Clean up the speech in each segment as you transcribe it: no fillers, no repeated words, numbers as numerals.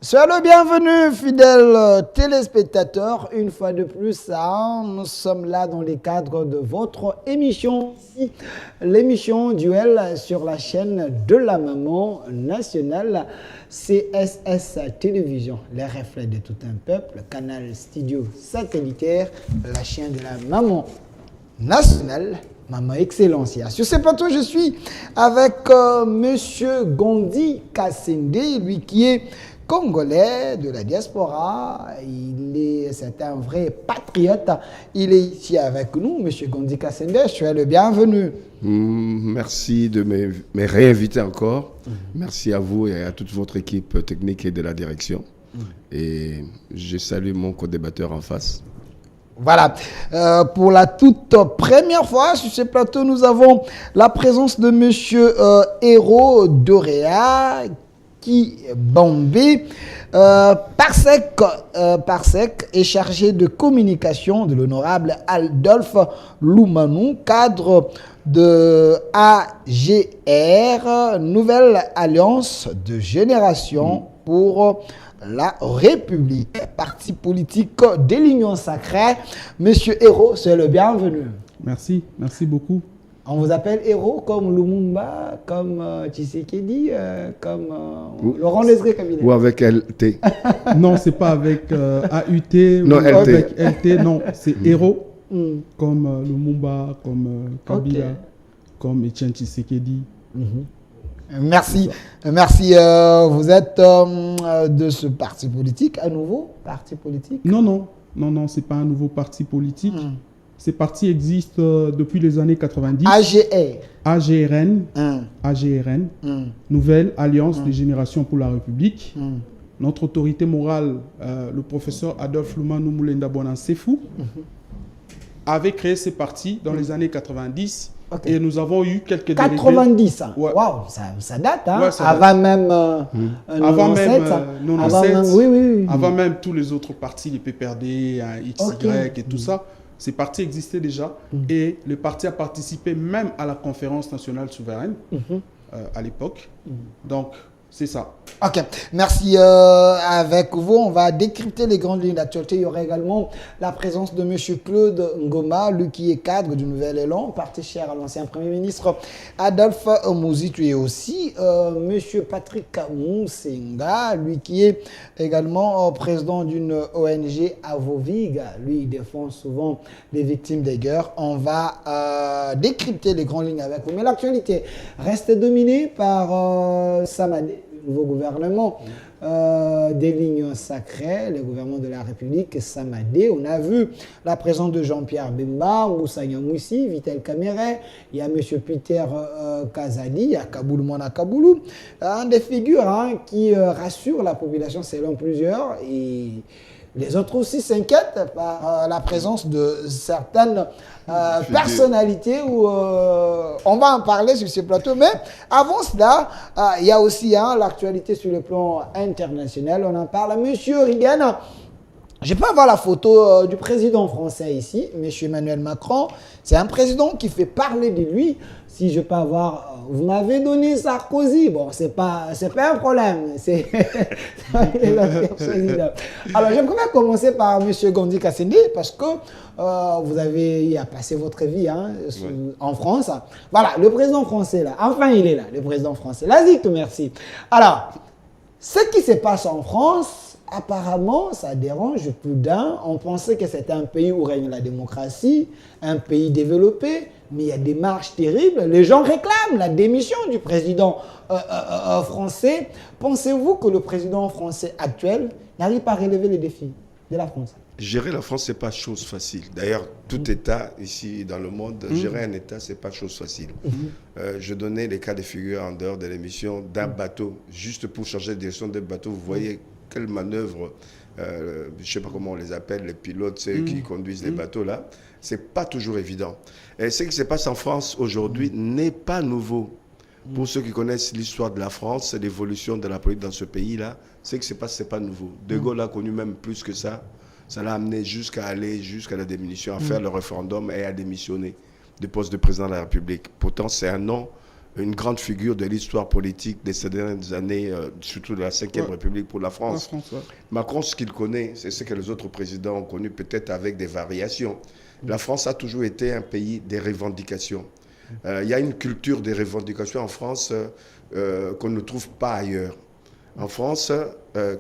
Soyez le bienvenu, fidèles téléspectateurs. Une fois de plus, nous sommes là dans le cadre de votre émission, l'émission Duel sur la chaîne de la maman nationale, CSS Télévision, les reflets de tout un peuple, canal studio satellitaire, la chaîne de la maman nationale. Maman Excellencia. Sur ce plateau, je suis avec Monsieur Gondi Kassende, lui qui est congolais de la diaspora. C'est un vrai patriote. Il est ici avec nous, Monsieur Gondi Kassende. Je suis le bienvenu. Merci de me réinviter encore. Merci à vous et à toute votre équipe technique et de la direction. Et je salue mon co-débatteur en face. Voilà, pour la toute première fois sur ce plateau, nous avons la présence de Monsieur Héro Dorea qui Bombé. Parsec est chargé de communication de l'honorable Adolphe Loumanou, cadre de AGR, Nouvelle Alliance de Génération pour la République, parti politique de l'Union sacrée. Monsieur Héro, c'est le bienvenu. Merci beaucoup. On vous appelle Héro comme Lumumba, comme Tshisekedi, comme Laurent Désiré Kabila. Ou avec LT. Non, c'est pas avec AUT non, ou LT. avec LT, non, c'est Héro, comme Lumumba, comme Kabila, comme Etienne Tshisekedi. Merci. Vous êtes de ce parti politique, un nouveau parti politique? Non, c'est pas un nouveau parti politique. Ces partis existent depuis les années 90. AGRN, Nouvelle Alliance des Générations pour la République. Notre autorité morale, le professeur Adolphe Loumanou Moulenda Bonan-Sefou, avait créé ces partis dans les années 90. Et nous avons eu quelques 90, ouais. Waouh, ça date, hein? Ouais, ça avant date. Même avant 97, même avant même tous les autres partis, les PPRD, XY et tout ça. Ces partis existaient déjà et le parti a participé même à la conférence nationale souveraine à l'époque. Donc, c'est ça. Ok, merci. Avec vous, on va décrypter les grandes lignes d'actualité. Il y aura également la présence de M. Claude Ngoma, lui qui est cadre du Nouvel Élan, parti cher à l'ancien Premier ministre Adolphe Mouzitu, et aussi M. Patrick Moussenga, lui qui est également président d'une ONG Avovig. Lui, il défend souvent les victimes des guerres. On va décrypter les grandes lignes avec vous. Mais l'actualité reste dominée par Samadé, nouveau gouvernement des lignes sacrées, le gouvernement de la République Samadé. On a vu la présence de Jean-Pierre Bemba, Moussa Nyamouissi, Vitel Kamere, il y a M. Peter Kazadi, il y a Kaboul Mona Kaboulou, un des figures qui rassurent la population selon plusieurs, et les autres aussi s'inquiètent par la présence de certaines personnalités où on va en parler sur ce plateau. Mais avant cela, il y a aussi l'actualité sur le plan international. On en parle. Monsieur Reagan, je peux avoir la photo du président français ici, Monsieur Emmanuel Macron. C'est un président qui fait parler de lui. Si je peux avoir... vous m'avez donné Sarkozy. Bon, c'est pas un problème. C'est alors, j'aimerais commencer par M. Gondi Kassende parce que vous avez passé votre vie en France. Voilà, le président français là. Enfin, il est là, le président français. Vas-y, tout merci. Alors, ce qui se passe en France, apparemment, ça dérange plus d'un. On pensait que c'était un pays où règne la démocratie, un pays développé, mais il y a des marches terribles. Les gens réclament la démission du président français. Pensez-vous que le président français actuel n'arrive pas à relever les défis de la France? Gérer la France, ce n'est pas chose facile. D'ailleurs, tout État ici dans le monde, gérer un État, ce n'est pas chose facile. Je donnais les cas de figure en dehors de l'émission d'un bateau, juste pour changer de direction d'un bateau. Vous voyez quelle manœuvre, je ne sais pas comment on les appelle, les pilotes, ceux qui conduisent les bateaux là. Ce n'est pas toujours évident. Et ce qui se passe en France aujourd'hui n'est pas nouveau. Pour ceux qui connaissent l'histoire de la France, l'évolution de la politique dans ce pays-là, ce qui se passe, ce n'est pas nouveau. De Gaulle a connu même plus que ça. Ça l'a amené jusqu'à la diminution, à faire le référendum et à démissionner du poste de président de la République. Pourtant, c'est un nom une grande figure de l'histoire politique de ces dernières années, surtout de la Ve République pour la France. Macron, ce qu'il connaît, c'est ce que les autres présidents ont connu, peut-être avec des variations. La France a toujours été un pays des revendications. Il y a une culture des revendications en France qu'on ne trouve pas ailleurs. En France,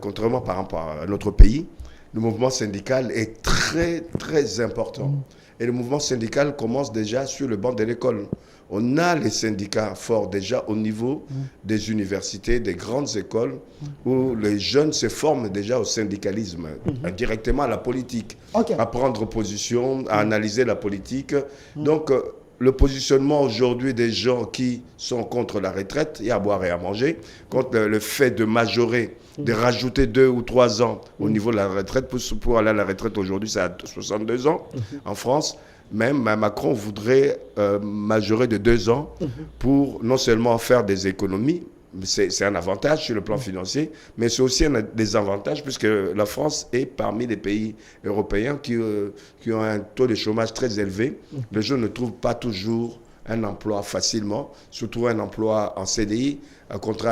contrairement par rapport à notre pays, le mouvement syndical est très, très important. Et le mouvement syndical commence déjà sur le banc de l'école. On a les syndicats forts déjà au niveau des universités, des grandes écoles, où les jeunes se forment déjà au syndicalisme, directement à la politique, à prendre position, à analyser la politique. Donc, le positionnement aujourd'hui des gens qui sont contre la retraite, il y a à boire et à manger, contre le fait de majorer, de rajouter 2 ou 3 ans au niveau de la retraite. Pour aller à la retraite aujourd'hui, c'est à 62 ans en France. Même Macron voudrait majorer de 2 ans pour non seulement faire des économies, c'est un avantage sur le plan financier, mais c'est aussi un désavantage puisque la France est parmi les pays européens qui ont un taux de chômage très élevé. Les gens ne trouvent pas toujours un emploi facilement, surtout un emploi en CDI, un contrat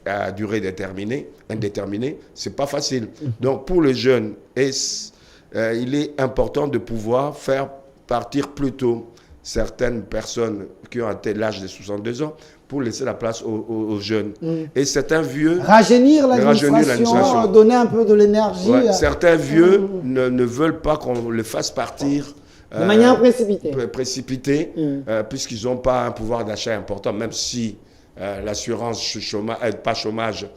à durée indéterminée, c'est pas facile. Donc pour les jeunes, il est important de pouvoir faire partir plus tôt certaines personnes qui ont atteint l'âge de 62 ans pour laisser la place aux jeunes. Et certains vieux... Rajeunir l'administration, donner un peu de l'énergie. Certains vieux ne veulent pas qu'on le fasse partir de manière précipitée. Puisqu'ils n'ont pas un pouvoir d'achat important, même si l'assurance chômage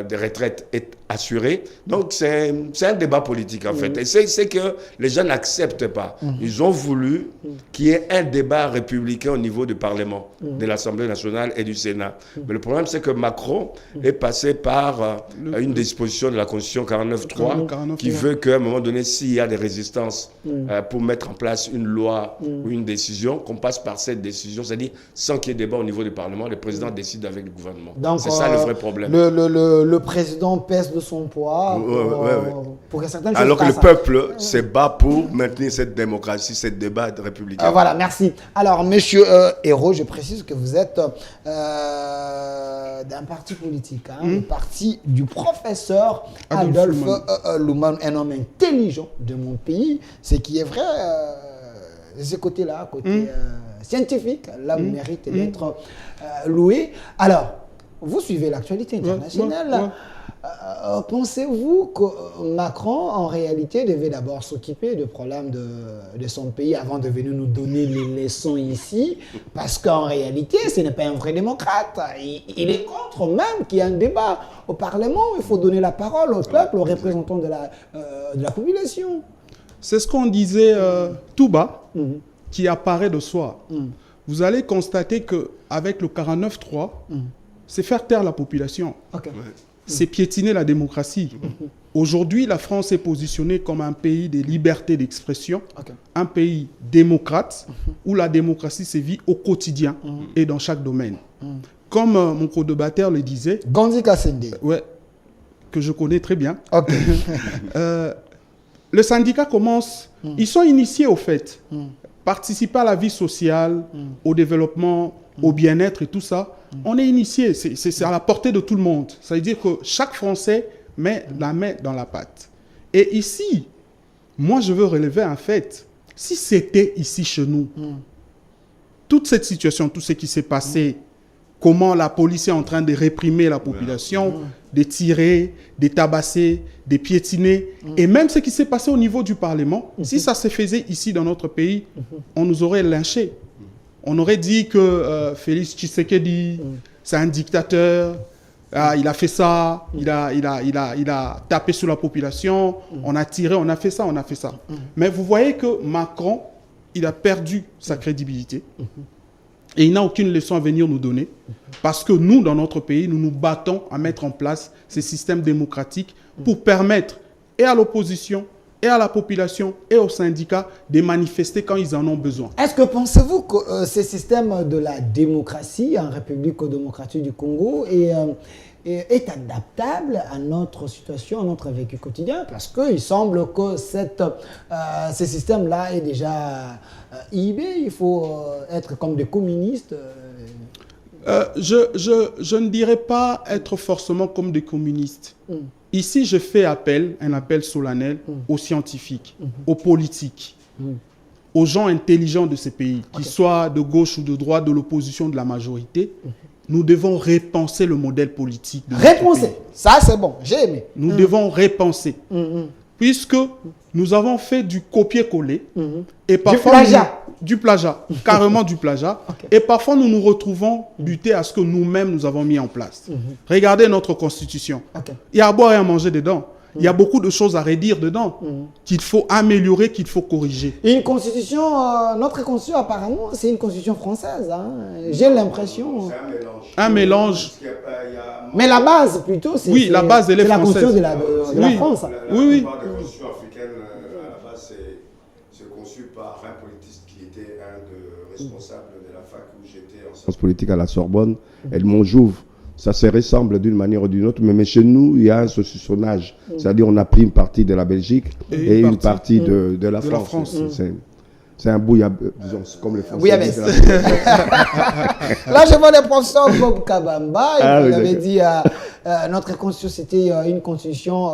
des retraites est assurée. Donc c'est un débat politique en fait. Et c'est que les gens n'acceptent pas. Ils ont voulu qu'il y ait un débat républicain au niveau du Parlement, de l'Assemblée nationale et du Sénat. Mais le problème c'est que Macron est passé par une disposition de la Constitution 49.3 qui veut qu'à un moment donné, s'il y a des résistances pour mettre en place une loi ou une décision, qu'on passe par cette décision, c'est-à-dire sans qu'il y ait débat au niveau du Parlement, le président décide avec le gouvernement. C'est ça le vrai problème. Le président pèse de son poids pour que certaines choses alors que le passent. peuple se bat pour maintenir cette démocratie, ce débat républicain. Voilà, merci. Alors, monsieur Hérault, je précise que vous êtes d'un parti politique, le parti du professeur Adolphe Luman, un homme intelligent de mon pays, ce qui est vrai, ce côté-là, côté scientifique, là, vous méritez d'être loué. Alors, vous suivez l'actualité internationale. Pensez-vous que Macron, en réalité, devait d'abord s'occuper des problèmes de son pays avant de venir nous donner les leçons ici? Parce qu'en réalité, ce n'est pas un vrai démocrate. Il est contre même qu'il y ait un débat au Parlement. Il faut donner la parole au peuple, aux représentants de la population. C'est ce qu'on disait tout bas, qui apparaît de soi. Vous allez constater qu'avec le 49.3, c'est faire taire la population. C'est piétiner la démocratie. Aujourd'hui, la France est positionnée comme un pays de liberté d'expression, un pays démocrate, où la démocratie se vit au quotidien et dans chaque domaine. Comme mon co-débatteur le disait, Gandhi Kassende, que je connais très bien, le syndicat commence, ils sont initiés au fait, participer à la vie sociale, au développement, au bien-être et tout ça. On est initié, c'est à la portée de tout le monde. Ça veut dire que chaque Français met la main dans la pâte. Et ici, moi je veux relever un fait. Si c'était ici chez nous, toute cette situation, tout ce qui s'est passé, comment la police est en train de réprimer la population, de tirer, de tabasser, de piétiner, et même ce qui s'est passé au niveau du Parlement, si ça se faisait ici dans notre pays, on nous aurait lynchés. On aurait dit que Félix Tshisekedi, c'est un dictateur, il a fait ça, il a tapé sur la population, on a tiré, on a fait ça, on a fait ça. Mais vous voyez que Macron, il a perdu sa crédibilité et il n'a aucune leçon à venir nous donner parce que nous, dans notre pays, nous nous battons à mettre en place ces systèmes démocratiques pour permettre et à l'opposition et à la population et aux syndicats de manifester quand ils en ont besoin. Est-ce que pensez-vous que ce système de la démocratie en République démocratique du Congo est adaptable à notre situation, à notre vécu quotidien? Parce qu'il semble que ce système-là est déjà inhibé. Il faut être comme des communistes. Je ne dirais pas être forcément comme des communistes. Ici, je fais un appel solennel aux scientifiques, aux politiques, aux gens intelligents de ces pays, qu'ils soient de gauche ou de droite, de l'opposition, de la majorité. Nous devons repenser le modèle politique. Repenser, ça c'est bon, j'ai aimé. Nous devons repenser. Puisque nous avons fait du copier-coller. Et parfois, du plagiat, carrément du plagiat. Et parfois, nous nous retrouvons butés à ce que nous-mêmes, nous avons mis en place. Regardez notre constitution. Il y a à boire et à manger dedans. Il y a beaucoup de choses à redire dedans, qu'il faut améliorer, qu'il faut corriger. Une constitution, notre constitution apparemment, c'est une constitution française. Hein. J'ai l'impression. C'est un mélange. Un mélange. Mais la base plutôt, c'est la base, elle est française. la constitution de la France. Oui. La constitution africaine, à la base, c'est conçu par un politiste qui était un des responsables de la fac où j'étais en sciences politiques à la Sorbonne, Edmond Jouve. Ça se ressemble d'une manière ou d'une autre, mais chez nous, il y a un saucissonnage. C'est-à-dire on a pris une partie de la Belgique et une partie de la France. C'est un bouillabaisse, comme les Français disent. Là, je vois le professeur Bob Kabamba. Il avait dit notre constitution, c'était une constitution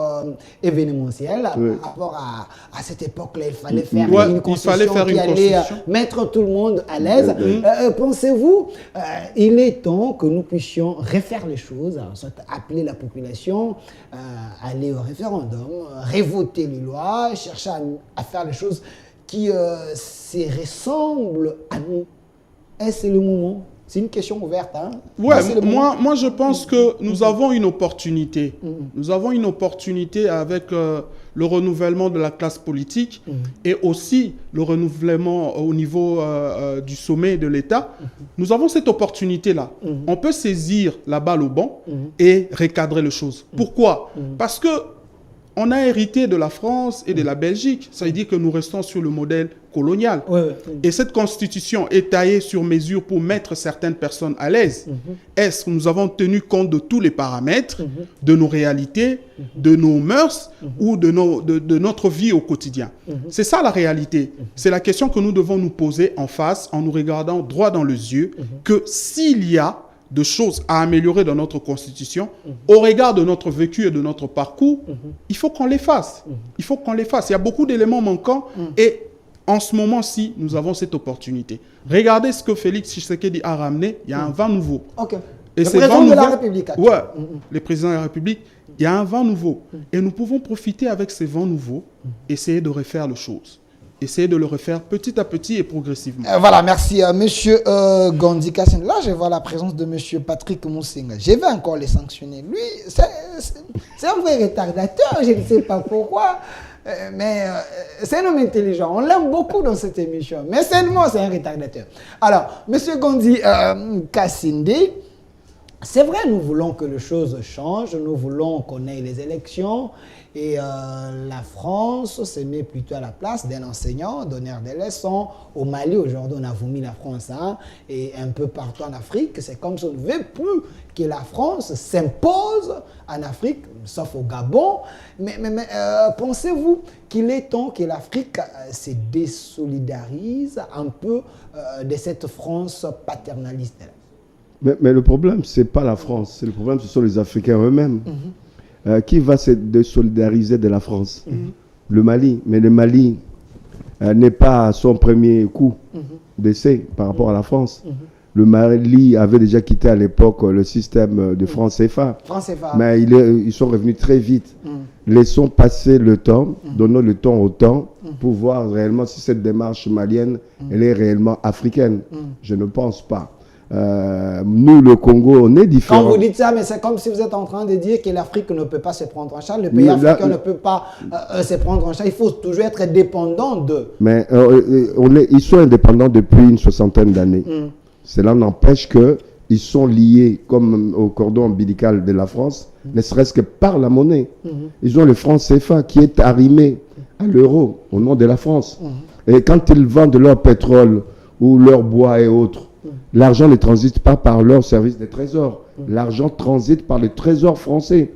événementielle. Par rapport à cette époque-là, il fallait faire une constitution qui allait mettre tout le monde à l'aise. Pensez-vous, il est temps que nous puissions refaire les choses, appeler la population, aller au référendum, révoter les lois, chercher à faire les choses qui se ressemblent à nous. Est-ce le moment? C'est une question ouverte. Hein? Ouais, moi, je pense que nous avons une opportunité. Nous avons une opportunité avec le renouvellement de la classe politique et aussi le renouvellement au niveau du sommet de l'État. Nous avons cette opportunité-là. On peut saisir la balle au banc et recadrer les choses. Pourquoi? Parce que on a hérité de la France et de la Belgique. Ça veut dire que nous restons sur le modèle colonial. Et cette constitution est taillée sur mesure pour mettre certaines personnes à l'aise. Est-ce que nous avons tenu compte de tous les paramètres, de nos réalités, de nos mœurs ou de notre vie au quotidien? C'est ça la réalité. C'est la question que nous devons nous poser en face en nous regardant droit dans les yeux que s'il y a de choses à améliorer dans notre constitution, au regard de notre vécu et de notre parcours, il faut qu'on les fasse. Il faut qu'on les fasse. Il y a beaucoup d'éléments manquants et en ce moment-ci, nous avons cette opportunité. Regardez ce que Félix Tshisekedi a ramené. Il y a un vent nouveau. Et le président de la République. Le président de la République. Il y a un vent nouveau. Et nous pouvons profiter avec ces vents nouveaux, essayer de refaire les choses. Essayer de le refaire petit à petit et progressivement. Voilà, merci à Monsieur Gandhi Kassine. Là, je vois la présence de Monsieur Patrick Moussinga. Je vais encore les sanctionner. Lui, c'est un vrai retardateur. Je ne sais pas pourquoi. Mais c'est un homme intelligent. On l'aime beaucoup dans cette émission. Mais seulement, c'est un retardateur. Alors, Monsieur Gandhi Kassinde, c'est vrai, nous voulons que les choses changent. Nous voulons qu'on ait les élections. Et la France se met plutôt à la place d'un enseignant, donneur des leçons. Au Mali, aujourd'hui, on a vomi la France. Hein, et un peu partout en Afrique, c'est comme si on ne veut plus que la France s'impose en Afrique, sauf au Gabon. Mais pensez-vous qu'il est temps que l'Afrique se désolidarise un peu de cette France paternaliste? Mais le problème, ce n'est pas la France. Le problème, ce sont les Africains eux-mêmes. Qui va se désolidariser de la France? Le Mali. Mais le Mali n'est pas à son premier coup d'essai par rapport à la France. Le Mali avait déjà quitté à l'époque le système de franc CFA. Mais ils sont revenus très vite. Laissons passer le temps, donnons le temps au temps pour voir réellement si cette démarche malienne elle est réellement africaine. Je ne pense pas. Nous, le Congo, on est différents. Quand vous dites ça, mais c'est comme si vous êtes en train de dire que l'Afrique ne peut pas se prendre en charge, le pays africain ne peut pas se prendre en charge. Il faut toujours être dépendant d'eux. Mais ils sont indépendants depuis une soixantaine d'années. Cela n'empêche qu'ils sont liés comme au cordon ombilical de la France, ne serait-ce que par la monnaie. Ils ont le franc CFA qui est arrimé à l'euro au nom de la France. Et quand ils vendent leur pétrole ou leur bois et autres, l'argent ne transite pas par leur service des trésors. L'argent transite par le trésor français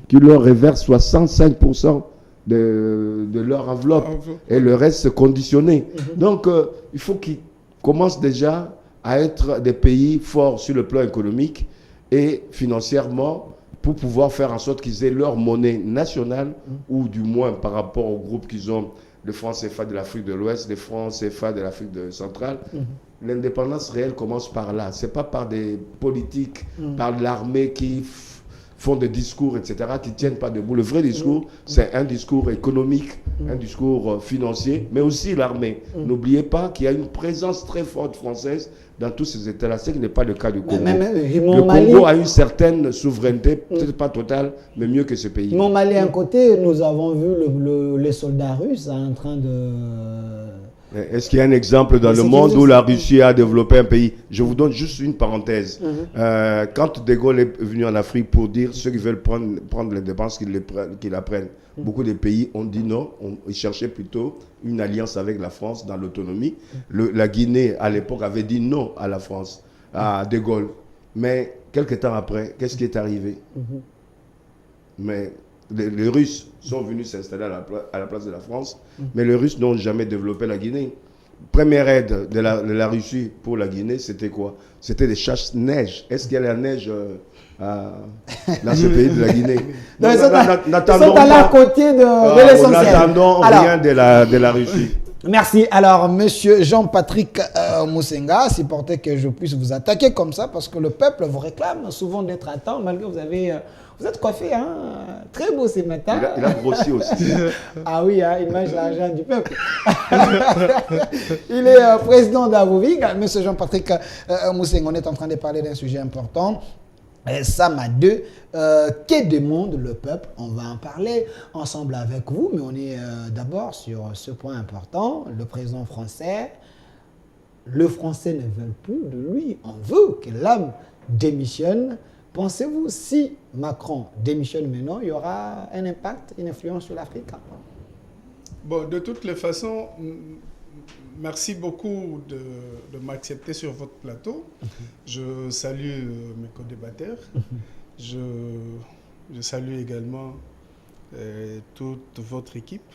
qui leur reverse 65% de leur enveloppe et le reste conditionné. Donc, il faut qu'ils commencent déjà à être des pays forts sur le plan économique et financièrement pour pouvoir faire en sorte qu'ils aient leur monnaie nationale ou du moins par rapport au groupe qu'ils ont, le franc CFA de l'Afrique de l'Ouest, le franc CFA de l'Afrique centrale. L'indépendance réelle commence par là. Ce n'est pas par des politiques, par l'armée qui font des discours, etc., qui ne tiennent pas debout. Le vrai discours, c'est un discours économique, un discours financier, mais aussi l'armée. N'oubliez pas qu'il y a une présence très forte française dans tous ces États-là, ce qui n'est pas le cas du Congo. Le Congo a une certaine souveraineté, peut-être pas totale, mais mieux que ce pays. Mon Mali, à un côté, nous avons vu les soldats russes en train de... Est-ce qu'il y a un exemple dans le monde où la Russie a développé un pays? Je vous donne juste une parenthèse. Quand De Gaulle est venu en Afrique pour dire ceux qui veulent prendre les dépenses, qu'ils la prennent, beaucoup de pays ont dit non. Ils cherchaient plutôt une alliance avec la France dans l'autonomie. La Guinée, à l'époque, avait dit non à la France, à De Gaulle. Mais quelques temps après, qu'est-ce qui est arrivé? Mais les Russes sont venus s'installer à la place de la France, mais les Russes n'ont jamais développé la Guinée. Première aide de la Russie pour la Guinée, c'était quoi? C'était des chasse-neige. Est-ce qu'il y a la neige dans ce pays de la Guinée? Ils sont allés à côté de l'essentiel. N'attendons rien de la Russie. Merci. Alors, monsieur Jean-Patrick Moussenga, supportait que je puisse vous attaquer comme ça, parce que le peuple vous réclame souvent d'être à temps, malgré que vous êtes coiffé, hein? Très beau ce matin. Il a grossi aussi. Ah oui, hein, il mange l'argent du peuple. Il est président d'Avovig, monsieur Jean-Patrick Moussenga. On est en train de parler d'un sujet important. Sama 2, que demande le peuple? On va en parler ensemble avec vous, mais on est d'abord sur ce point important. Le président français, le français ne veut plus de lui. On veut que l'homme démissionne. Pensez-vous, si Macron démissionne maintenant, il y aura un impact, une influence sur l'Afrique? Bon, de toutes les façons, merci beaucoup de m'accepter sur votre plateau. Je salue mes co-débatteurs. Je salue également toute votre équipe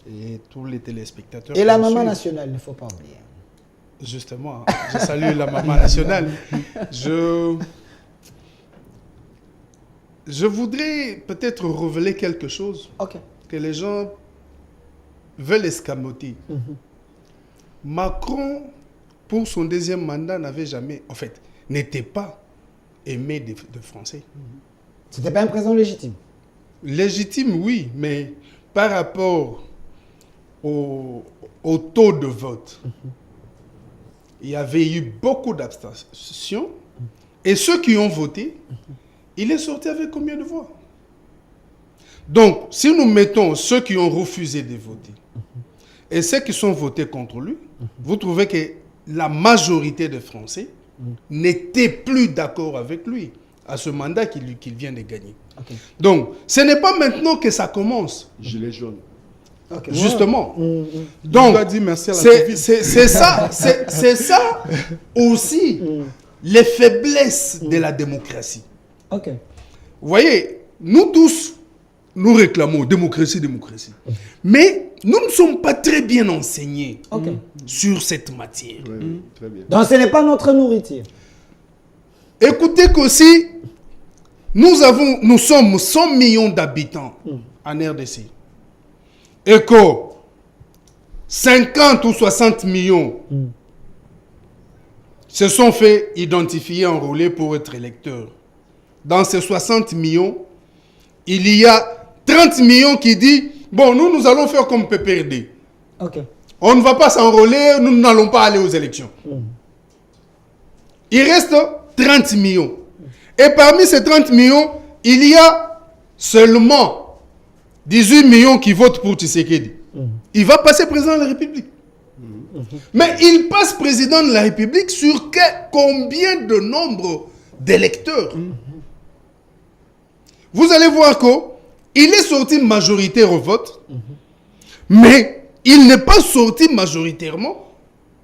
et tous les téléspectateurs. Et la maman nationale, il ne faut pas oublier. Justement, je salue la maman nationale. Je voudrais peut-être révéler quelque chose que les gens veulent escamoter. Macron, pour son deuxième mandat, n'était pas aimé des Français. C'était pas un président légitime? Légitime, oui, mais par rapport au taux de vote, il y avait eu beaucoup d'abstention. Et ceux qui ont voté, il est sorti avec combien de voix? Donc, si nous mettons ceux qui ont refusé de voter et ceux qui sont votés contre lui, vous trouvez que la majorité des Français n'étaient plus d'accord avec lui à ce mandat qu'il vient de gagner. Donc, ce n'est pas maintenant que ça commence. Gilet jaune. Justement. Donc, c'est ça aussi les faiblesses de la démocratie. Vous voyez, nous tous, nous réclamons démocratie, démocratie. Mais nous ne sommes pas très bien enseignés sur cette matière. Très bien. Donc ce n'est pas notre nourriture. Écoutez qu'aussi, nous sommes 100 millions d'habitants en RDC. Et que 50 ou 60 millions se sont fait identifier, enrôler pour être électeurs. Dans ces 60 millions, il y a 30 millions qui disent « Bon, nous allons faire comme PPRD. On ne va pas s'enrôler, nous n'allons pas aller aux élections. Il reste 30 millions. Et parmi ces 30 millions, il y a seulement 18 millions qui votent pour Tshisekedi. Il va passer président de la République. Mais il passe président de la République sur combien de nombre d'électeurs? Vous allez voir qu'il est sorti majoritaire au vote, mais il n'est pas sorti majoritairement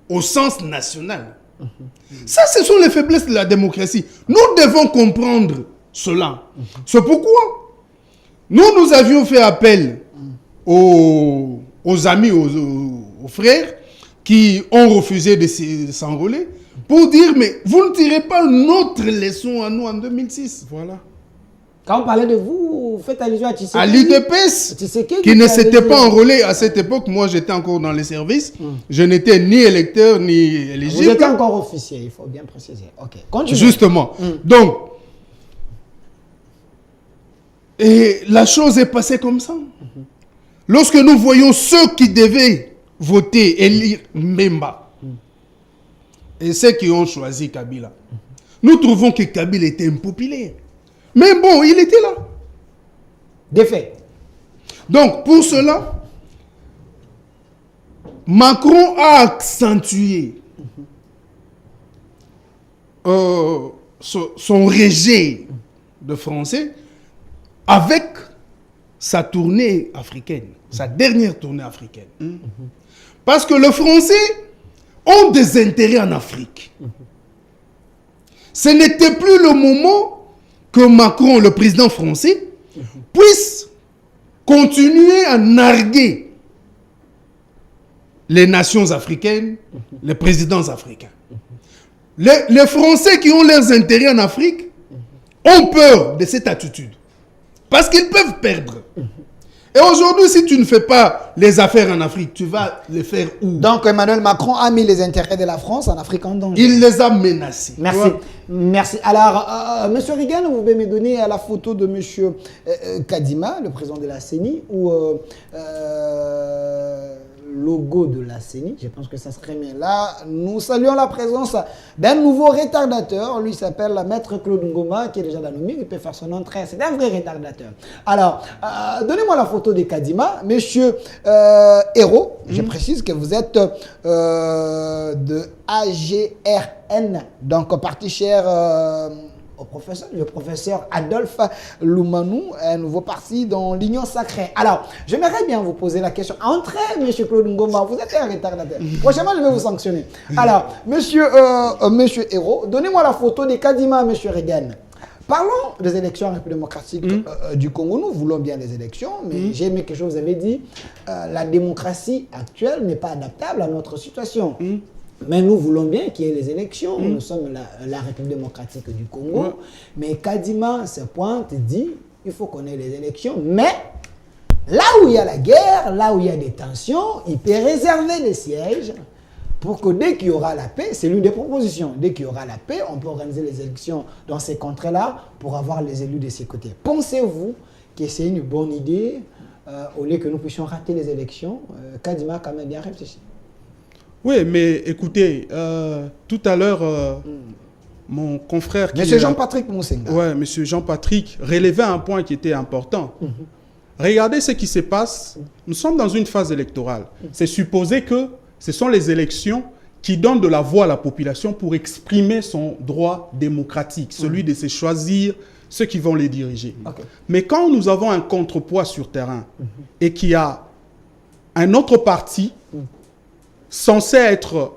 au sens national. Ça, ce sont les faiblesses de la démocratie. Nous devons comprendre cela. C'est pourquoi nous avions fait appel aux amis, aux frères, qui ont refusé de s'enrôler pour dire, mais vous ne tirez pas notre leçon à nous en 2006. Voilà. Quand on parlait de vous, vous faites allusion à Tshisekedi. À l'UDPS, qui ne s'était pas enrôlé à cette époque. Moi, j'étais encore dans les services. Je n'étais ni électeur, ni éligible. Vous étiez encore officier, il faut bien préciser. Ok, continuez. Justement. Donc, et la chose est passée comme ça. Lorsque nous voyons ceux qui devaient voter, élire Mbemba, et ceux qui ont choisi Kabila, nous trouvons que Kabila était impopulaire. Mais bon, il était là. Des faits. Donc, pour cela, Macron a accentué son rejet de français avec sa tournée africaine, sa dernière tournée africaine. Parce que les Français ont des intérêts en Afrique. Ce n'était plus le moment que Macron, le président français, puisse continuer à narguer les nations africaines, les présidents africains. Les Français qui ont leurs intérêts en Afrique ont peur de cette attitude. Parce qu'ils peuvent perdre. Et aujourd'hui, si tu ne fais pas les affaires en Afrique, tu vas les faire où? Donc, Emmanuel Macron a mis les intérêts de la France en Afrique en danger. Il les a menacés. Merci. Ouais. Merci. Alors, Monsieur Reagan, vous pouvez me donner la photo de Monsieur Kadima, le président de la CENI, ou logo de la CENI. Je pense que ça serait bien là. Nous saluons la présence d'un nouveau retardateur. Lui s'appelle Maître Claude Ngoma, qui est déjà dans nos murs. Il peut faire son entrée. C'est un vrai retardateur. Alors, donnez-moi la photo de Kadima. Monsieur Hérault, je précise que vous êtes de AGRN, donc parti cher le professeur Adolphe Loumanou, un nouveau parti dans l'Union sacrée. Alors, j'aimerais bien vous poser la question. Entrez, monsieur Claude Ngoma, vous êtes un retardateur. Prochainement, je vais vous sanctionner. Alors, monsieur Hérault, donnez-moi la photo de Kadima, monsieur Reagan. Parlons des élections en République démocratique du Congo. Nous voulons bien les élections, mais j'ai aimé quelque chose, vous avez dit, la démocratie actuelle n'est pas adaptable à notre situation. Mais nous voulons bien qu'il y ait les élections. Nous sommes la République démocratique du Congo. Mais Kadima se pointe et dit il faut qu'on ait les élections. Mais là où il y a la guerre, là où il y a des tensions, il peut réserver des sièges pour que dès qu'il y aura la paix, c'est l'une des propositions. Dès qu'il y aura la paix, on peut organiser les élections dans ces contrées-là pour avoir les élus de ces côtés. Pensez-vous que c'est une bonne idée au lieu que nous puissions rater les élections? Kadima a quand même bien réfléchi. Oui, mais écoutez, tout à l'heure, mon confrère... Monsieur Jean-Patrick Moussenga. Oui, monsieur Jean-Patrick relevait un point qui était important. Regardez ce qui se passe. Nous sommes dans une phase électorale. C'est supposé que ce sont les élections qui donnent de la voix à la population pour exprimer son droit démocratique, celui de se choisir ceux qui vont les diriger. Mais quand nous avons un contrepoids sur terrain et qu'il y a un autre parti censé être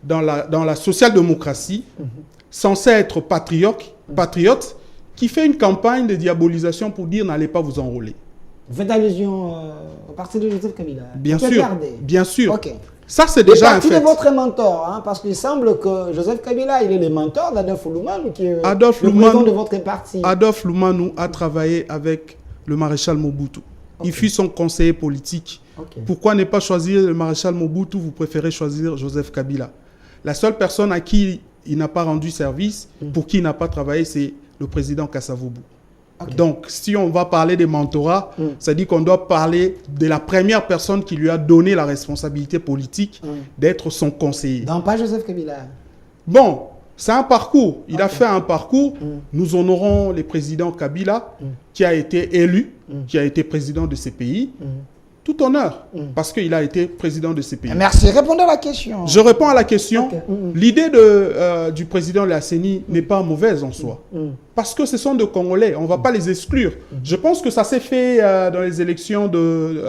dans la social-démocratie, censé être patriote, qui fait une campagne de diabolisation pour dire n'allez pas vous enrôler. Vous faites allusion au parti de Joseph Kabila? Bien sûr, bien sûr. Okay. Ça, c'est déjà un fait. Le parti de votre mentor, hein, parce qu'il semble que Joseph Kabila, il est le mentor d'Adolphe Loumanou, qui est le président de votre parti. Adolphe Loumanou a travaillé avec le maréchal Mobutu. Il fut son conseiller politique. Pourquoi ne pas choisir le maréchal Mobutu? Vous préférez choisir Joseph Kabila. La seule personne à qui il n'a pas rendu service, pour qui il n'a pas travaillé, c'est le président Kasavubu. Donc, si on va parler des mentorats, ça dit qu'on doit parler de la première personne qui lui a donné la responsabilité politique d'être son conseiller. Non, pas Joseph Kabila. Bon, c'est un parcours. Il a fait un parcours. Nous honorons le président Kabila, qui a été élu, qui a été président de ces pays. Tout honneur, parce qu'il a été président de ces pays. Merci. Répondez à la question. Je réponds à la question. L'idée du président de la CENI n'est pas mauvaise en soi. Parce que ce sont des Congolais. On ne va pas les exclure. Je pense que ça s'est fait dans les élections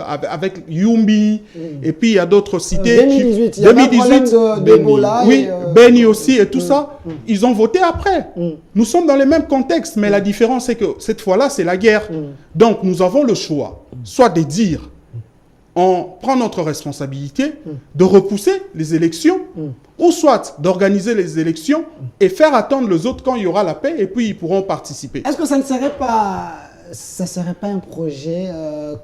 avec Yumbi. Et puis, il y a d'autres cités. 2018. Il y a un problème d'Ebola. Oui, Beni aussi et tout ça. Ils ont voté après. Nous sommes dans les mêmes contextes. Mais la différence, c'est que cette fois-là, c'est la guerre. Donc, nous avons le choix. Soit de dire on prend notre responsabilité de repousser les élections, ou soit d'organiser les élections et faire attendre les autres quand il y aura la paix, et puis ils pourront participer. Est-ce que ça ne serait pas un projet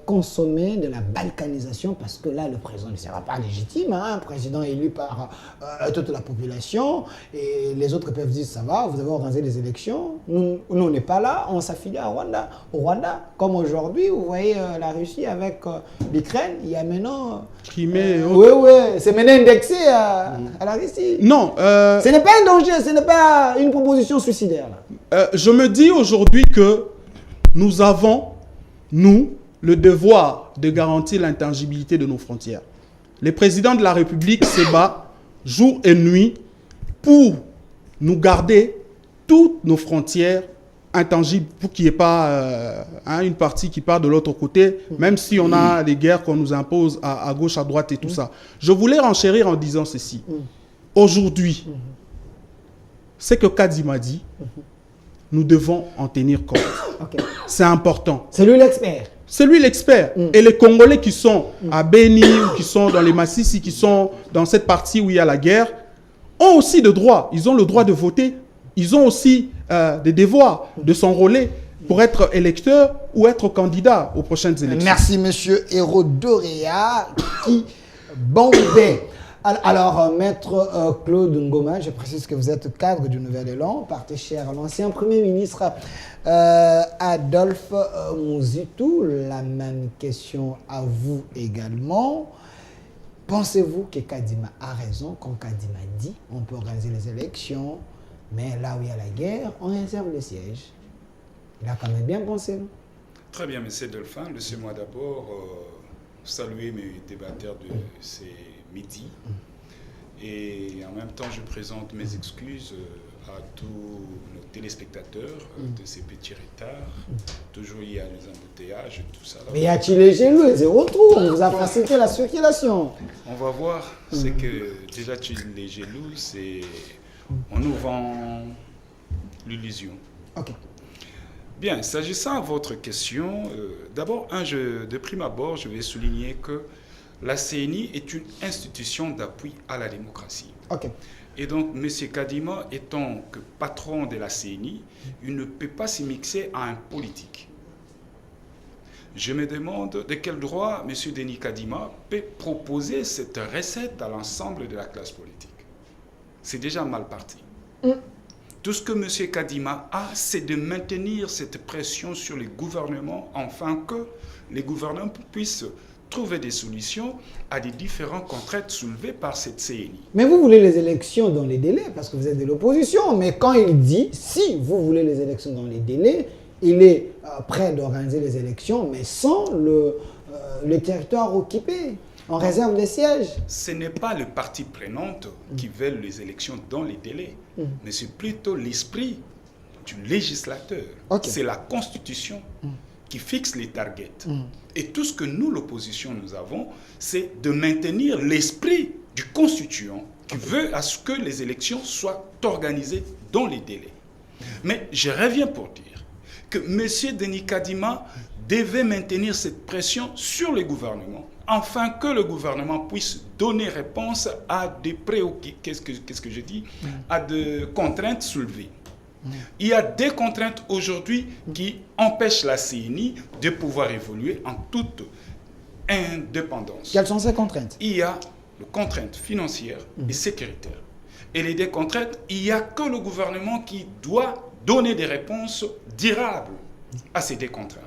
consommé de la balkanisation, parce que là, le président ne sera pas légitime, hein, un président élu par toute la population, et les autres peuvent dire, ça va, vous avez organisé des élections, nous on n'est pas là, on s'affilie au Rwanda. Comme aujourd'hui, vous voyez la Russie avec l'Ukraine, il y a maintenant... Crimée, oui, c'est maintenant indexé à la Russie. Non. Ce n'est pas un danger, ce n'est pas une proposition suicidaire. Là. Je me dis aujourd'hui que nous avons, nous, le devoir de garantir l'intangibilité de nos frontières. Le président de la République se bat jour et nuit pour nous garder toutes nos frontières intangibles, pour qu'il n'y ait pas une partie qui part de l'autre côté, même si on a les guerres qu'on nous impose à gauche, à droite et tout ça. Je voulais renchérir en disant ceci. Aujourd'hui, ce que Kadima dit, nous devons en tenir compte. Okay. C'est important. C'est lui l'expert. C'est lui l'expert. Et les Congolais qui sont à Beni, qui sont dans les Massissi, qui sont dans cette partie où il y a la guerre, ont aussi des droits. Ils ont le droit de voter. Ils ont aussi des devoirs de s'enrôler pour être électeurs ou être candidats aux prochaines élections. Merci, monsieur Hérodoréa qui bombait. Alors, maître Claude Ngoma, je précise que vous êtes cadre du Nouvel Élan, parti cher à l'ancien Premier ministre Adolphe Mouzitou. La même question à vous également. Pensez-vous que Kadima a raison quand Kadima dit on peut organiser les élections, mais là où il y a la guerre, on réserve les sièges? Il a quand même bien pensé, non? Très bien, M. Delphin. Laissez-moi d'abord saluer mes débatteurs de ces midi. Et en même temps, je présente mes excuses à tous nos téléspectateurs de ces petits retards. Toujours il y a les embouteillages et tout ça. Mais y a-t-il les jaloux et zéro trou? On vous a facilité la circulation. On va voir. C'est que déjà, les jaloux, c'est... On nous vend l'illusion. Ok. Bien, s'agissant de votre question, d'abord, de prime abord, je vais souligner que la CENI est une institution d'appui à la démocratie. Ok. Et donc, M. Kadima étant que patron de la CENI, il ne peut pas s'y mixer à un politique. Je me demande de quel droit M. Denis Kadima peut proposer cette recette à l'ensemble de la classe politique. C'est déjà mal parti. Tout ce que M. Kadima a, c'est de maintenir cette pression sur les gouvernements, afin que les gouvernements puissent trouver des solutions à des différentes contraintes soulevées par cette CENI. Mais vous voulez les élections dans les délais, parce que vous êtes de l'opposition. Mais quand il dit, si vous voulez les élections dans les délais, il est prêt d'organiser les élections, mais sans le territoire occupé. On réserve les sièges. Ce n'est pas le parti prenante qui veut les élections dans les délais, mais c'est plutôt l'esprit du législateur. Okay. C'est la Constitution qui fixe les targets. Et tout ce que nous, l'opposition, nous avons, c'est de maintenir l'esprit du constituant qui veut à ce que les élections soient organisées dans les délais. Mais je reviens pour dire que M. Denis Kadima devait maintenir cette pression sur le gouvernement, afin que le gouvernement puisse donner réponse à des qu'est-ce que je dis, à des contraintes soulevées. Il y a des contraintes aujourd'hui qui empêchent la CENI de pouvoir évoluer en toute indépendance. Quelles sont ces contraintes? Il y a les contraintes financières et sécuritaires. Et les deux contraintes, il n'y a que le gouvernement qui doit donner des réponses durables à ces deux contraintes.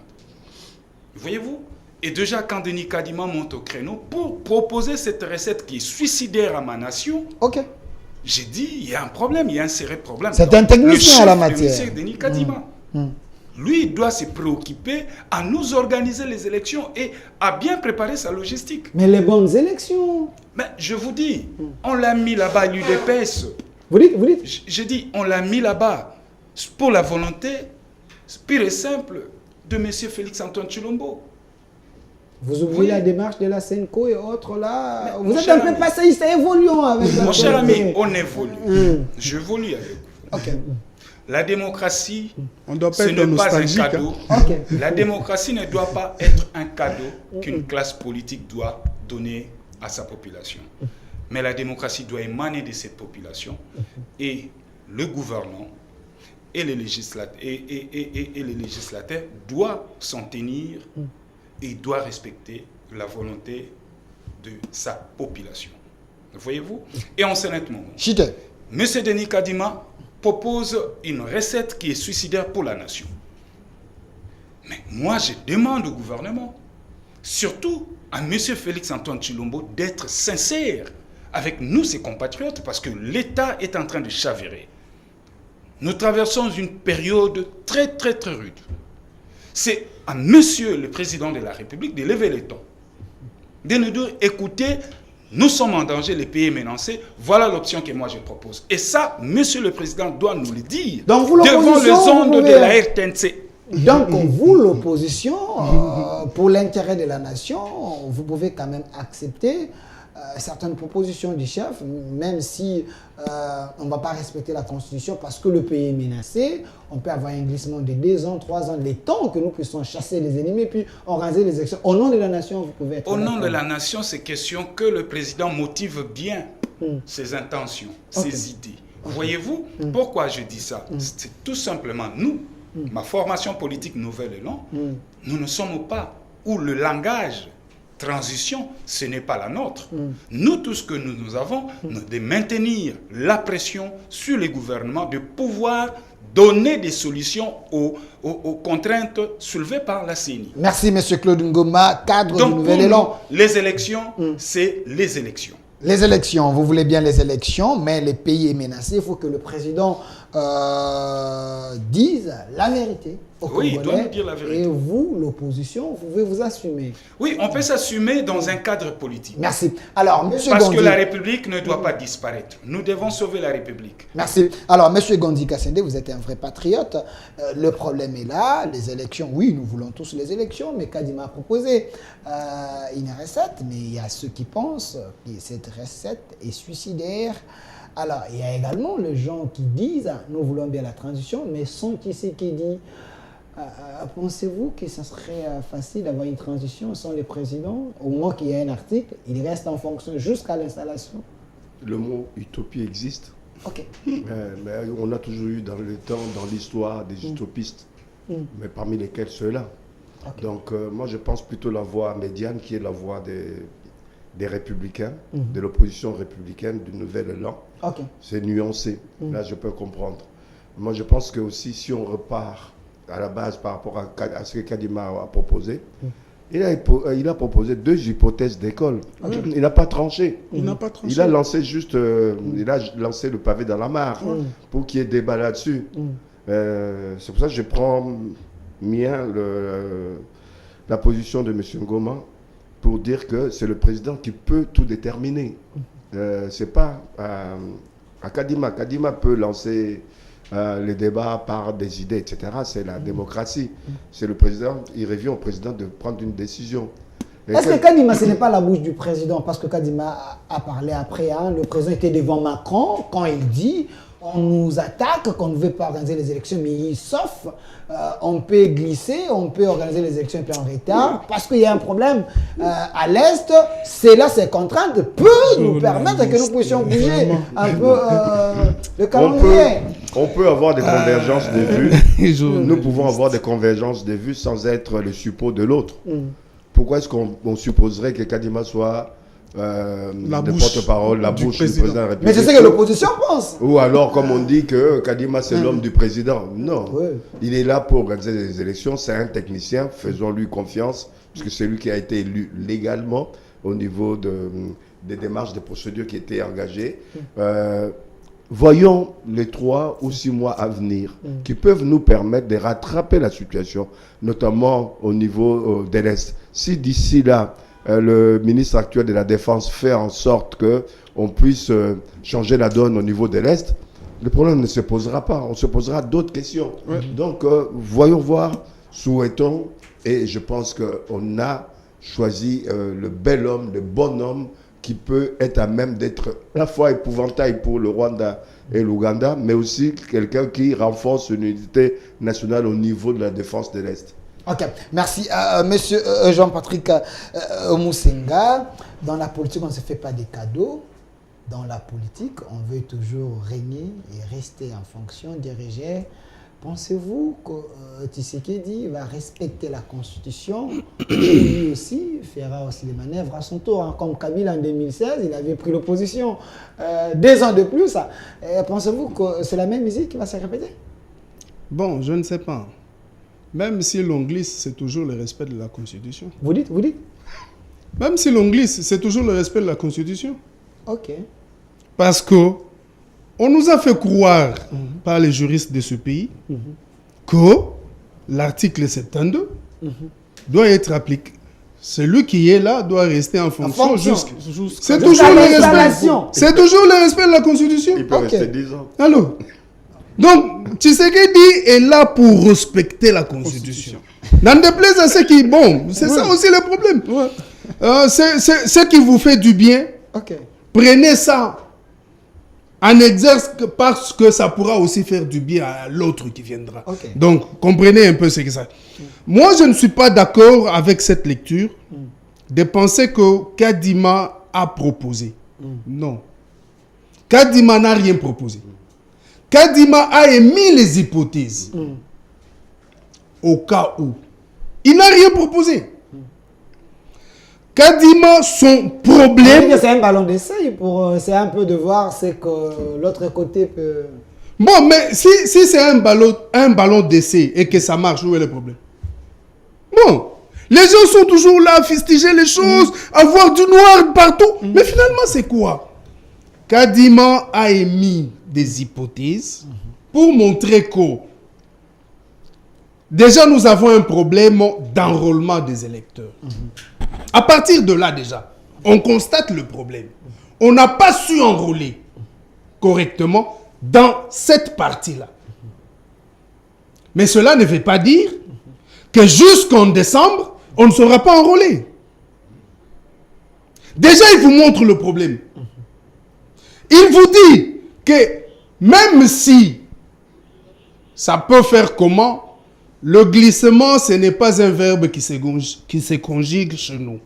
Voyez-vous? Et déjà, quand Denis Kadima monte au créneau pour proposer cette recette qui est suicidaire à ma nation, ok. J'ai dit, il y a un problème, il y a un sérieux problème. C'est un technicien à la matière. Le chef Denis Kadima. Lui, il doit se préoccuper à nous organiser les élections et à bien préparer sa logistique. Mais les bonnes élections. Mais je vous dis, on l'a mis là-bas, l'UDPS. Vous dites? Je dis, on l'a mis là-bas pour la volonté pure et simple de M. Félix-Antoine Tshilombo. Vous oubliez la démarche de la Senco et autres là. Vous êtes un peu passéiste, évoluons avec Mon cher ami, on évolue. J'évolue avec vous. Ok. La démocratie, On doit ce pas être n'est pas un nostalgique. cadeau. Ok. La démocratie ne doit pas être un cadeau qu'une classe politique doit donner à sa population. Mais la démocratie doit émaner de cette population. Et le gouvernement et les législateurs, doivent s'en tenir et doivent respecter la volonté de sa population. Voyez-vous? Et en ce moment, Chité. M. Denis Kadima propose une recette qui est suicidaire pour la nation. Mais moi, je demande au gouvernement, surtout à M. Félix-Antoine Tshilombo, d'être sincère avec nous, ses compatriotes, parce que l'État est en train de chavirer. Nous traversons une période très, très, très rude. C'est à Monsieur le Président de la République de lever les tons, de nous dire, écoutez, nous sommes en danger, les pays menacés, voilà l'option que moi je propose. Et ça, Monsieur le Président doit nous le dire. Donc vous, devant les ondes de la RTNC. Donc vous, l'opposition, pour l'intérêt de la nation, vous pouvez quand même accepter certaines propositions du chef, même si on ne va pas respecter la Constitution parce que le pays est menacé. On peut avoir un glissement de 2 ans, 3 ans, les temps que nous puissions chasser les ennemis, puis organiser les élections. Au nom de la nation, vous pouvez être Au nom de la nation, c'est question que le président motive bien ses intentions, ses idées. Voyez-vous, pourquoi je dis ça? C'est tout simplement nous, ma formation politique Nouvelle Élan, nous ne sommes pas où le langage transition, ce n'est pas la nôtre. Nous, tout ce que nous avons, de maintenir la pression sur les gouvernements, de pouvoir donner des solutions aux contraintes soulevées par la CENI. Merci, M. Claude Ngoma, cadre Donc, du Nouvel pour Élan. nous, les élections, c'est les élections. Les élections, vous voulez bien les élections, mais le pays est menacé. Il faut que le président dise la vérité aux Oui, il Congolais. doit nous dire la vérité. Et vous, l'opposition, vous pouvez vous assumer. Oui, on peut s'assumer dans un cadre politique. Merci. Alors, M. Parce Gondi. que la République ne doit pas disparaître. Nous devons sauver la République. Merci. Alors, M. Gondi Kassende, vous êtes un vrai patriote. Le problème est là. Les élections, oui, nous voulons tous les élections, mais Kadima a proposé une recette, mais il y a ceux qui pensent que cette recette est suicidaire. Alors, il y a également les gens qui disent, nous voulons bien la transition, mais sans qui c'est qui dit. Pensez-vous que ce serait facile d'avoir une transition sans le président? Au moment qu'il y a un article, il reste en fonction jusqu'à l'installation. Le mot utopie existe. Ok. Mais on a toujours eu dans le temps, dans l'histoire, des utopistes, mais parmi lesquels ceux-là. Ok. Donc moi je pense plutôt la voie médiane qui est la voie des républicains, de l'opposition républicaine, du Nouvel Élan. Ok. C'est nuancé, là je peux comprendre. Moi je pense que aussi si on repart à la base par rapport à ce que Kadima a proposé, il a proposé 2 hypothèses d'école. Il n'a pas tranché. Il n'a pas tranché. Il a lancé juste, il a lancé le pavé dans la mare pour qu'il y ait débat là-dessus. C'est pour ça que je prends bien la position de M. Ngoma pour dire que c'est le président qui peut tout déterminer. C'est pas à Kadima. Kadima peut lancer les débats par des idées, etc. C'est la démocratie. C'est le président, il revient au président de prendre une décision. Est-ce que Kadima, ce n'est pas la bouche du président? Parce que Kadima a parlé après, hein, le président était devant Macron quand il dit on nous attaque, qu'on ne veut pas organiser les élections, mais sauf on peut glisser, on peut organiser les élections un peu en retard, parce qu'il y a un problème à l'Est, c'est là ces contraintes peuvent nous permettre que nous puissions bouger un peu le calendrier. On peut avoir des convergences de vues. Nous pouvons avoir des convergences de vues sans être le suppôt de l'autre. Pourquoi est-ce qu'on supposerait que Kadima soit le porte-parole, la bouche du président de la République? Mais c'est ce que l'opposition pense. Ou alors, comme on dit que Kadima, c'est l'homme du président. Non. Il est là pour organiser les élections. C'est un technicien. Faisons-lui confiance, puisque c'est lui qui a été élu légalement au niveau des démarches, des procédures qui étaient engagées. Voyons les 3 ou 6 mois à venir qui peuvent nous permettre de rattraper la situation, notamment au niveau de l'Est. Si d'ici là, le ministre actuel de la Défense fait en sorte qu'on puisse changer la donne au niveau de l'Est, le problème ne se posera pas. On se posera d'autres questions. Donc, voyons voir, souhaitons, et je pense qu'on a choisi le bel homme, le bon homme qui peut être à même d'être à la fois épouvantail pour le Rwanda et l'Ouganda, mais aussi quelqu'un qui renforce une unité nationale au niveau de la défense de l'Est. Ok, merci. Monsieur Jean-Patrick Moussenga, dans la politique, on ne se fait pas des cadeaux. Dans la politique, on veut toujours régner et rester en fonction, diriger. Pensez-vous que Tshisekedi va respecter la Constitution et lui aussi fera aussi des manœuvres à son tour, hein? Comme Kabila en 2016, il avait pris l'opposition 2 ans de plus. Pensez-vous que c'est la même musique qui va se répéter? Bon, je ne sais pas. Même si l'on glisse, c'est toujours le respect de la Constitution. Vous dites? Même si l'on glisse, c'est toujours le respect de la Constitution. Ok. Parce que on nous a fait croire par les juristes de ce pays que l'article 72 doit être appliqué. Celui qui est là doit rester en fonction jusqu'à... C'est toujours le respect de la Constitution. Il peut rester 10 ans. Alors, donc, Tshisekedi est là pour respecter la Constitution. N'en déplaise à ceux qui... Bon, c'est ça aussi le problème. C'est ce qui vous fait du bien. Prenez ça en exerce parce que ça pourra aussi faire du bien à l'autre qui viendra. Donc, comprenez un peu ce que ça... Moi, je ne suis pas d'accord avec cette lecture de penser que Kadima a proposé. Non. Kadima n'a rien proposé. Kadima a émis les hypothèses au cas où. Il n'a rien proposé. Kadima, son problème... C'est un ballon d'essai, c'est un peu de voir ce que l'autre côté peut... Bon, mais si c'est un ballon d'essai et que ça marche, où est le problème? Bon, les gens sont toujours là à fustiger les choses, à voir du noir partout. Mais finalement, c'est quoi? Kadima a émis des hypothèses pour montrer que déjà nous avons un problème d'enrôlement des électeurs. À partir de là déjà, on constate le problème. On n'a pas su enrôler correctement dans cette partie-là. Mais cela ne veut pas dire que jusqu'en décembre, on ne sera pas enrôlé. Déjà, il vous montre le problème. Il vous dit que même si ça peut faire comment, le glissement, ce n'est pas un verbe qui se conjugue chez nous.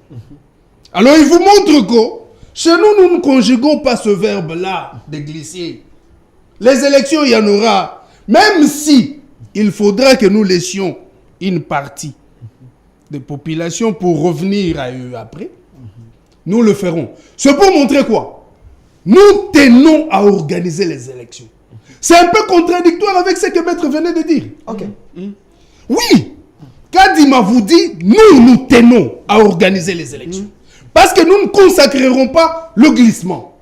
Alors, il vous montre que chez nous, nous ne conjuguons pas ce verbe-là de glisser. Les élections, il y en aura. Même si il faudra que nous laissions une partie des populations pour revenir à eux après, nous le ferons. C'est pour montrer quoi? Nous tenons à organiser les élections. C'est un peu contradictoire avec ce que Maître venait de dire. Oui, Kadima vous dit, nous tenons à organiser les élections. Parce que nous ne consacrerons pas le glissement.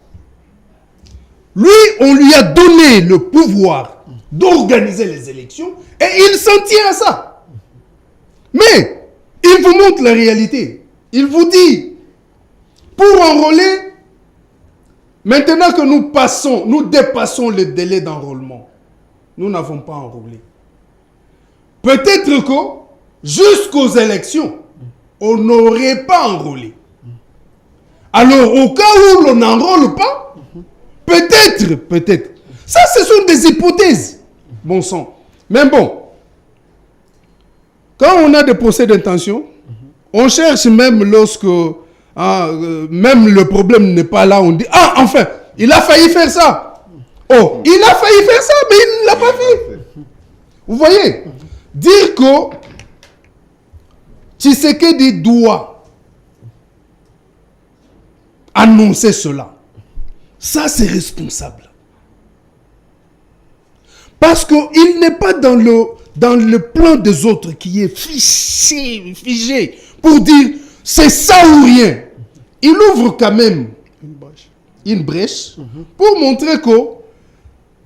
Lui, on lui a donné le pouvoir d'organiser les élections et il s'en tient à ça. Mais, il vous montre la réalité. Il vous dit, pour enrôler, maintenant que nous dépassons le délai d'enrôlement, nous n'avons pas enrôlé. Peut-être que jusqu'aux élections, on n'aurait pas enrôlé. Alors, au cas où l'on n'enrôle pas, peut-être. Ça, ce sont des hypothèses. Bon sang. Mais bon, quand on a des procès d'intention, on cherche même lorsque même le problème n'est pas là, on dit, ah, enfin, il a failli faire ça. Oh, il a failli faire ça, mais il ne l'a pas fait. Vous voyez? Dire que Tshisekedi doit annoncer cela, ça c'est responsable. Parce qu'il n'est pas dans le plan des autres qui est figé pour dire c'est ça ou rien. Il ouvre quand même une brèche pour montrer que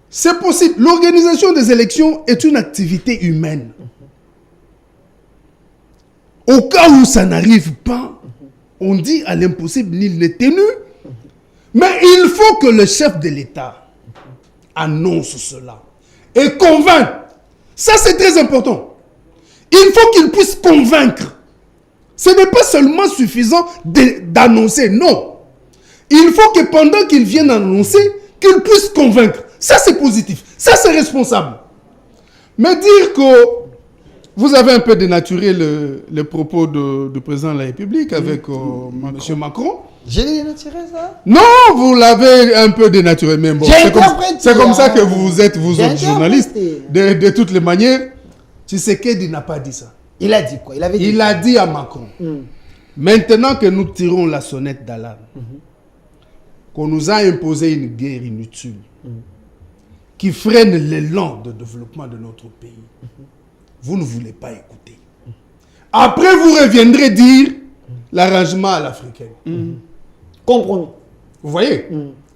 c'est possible. L'organisation des élections est une activité humaine. Au cas où ça n'arrive pas, on dit à l'impossible, nul n'est tenu. Mais il faut que le chef de l'État annonce cela et convainque. Ça, c'est très important. Il faut qu'il puisse convaincre. Ce n'est pas seulement suffisant d'annoncer, non. Il faut que pendant qu'ils viennent annoncer, qu'ils puissent convaincre. Ça, c'est positif. Ça, c'est responsable. Mais dire que vous avez un peu dénaturé le propos du président de la République avec M. Macron. J'ai dénaturé ça? Non, vous l'avez un peu dénaturé. Mais bon, c'est comme ça que vous êtes, vous autres journalistes. De toutes les manières, Tshisekedi n'a pas dit ça. Il a dit quoi? Il a dit à Macron, maintenant que nous tirons la sonnette d'alarme, qu'on nous a imposé une guerre inutile qui freine l'élan de développement de notre pays, vous ne voulez pas écouter. Après, vous reviendrez dire l'arrangement à l'africaine. Compromis. Vous voyez,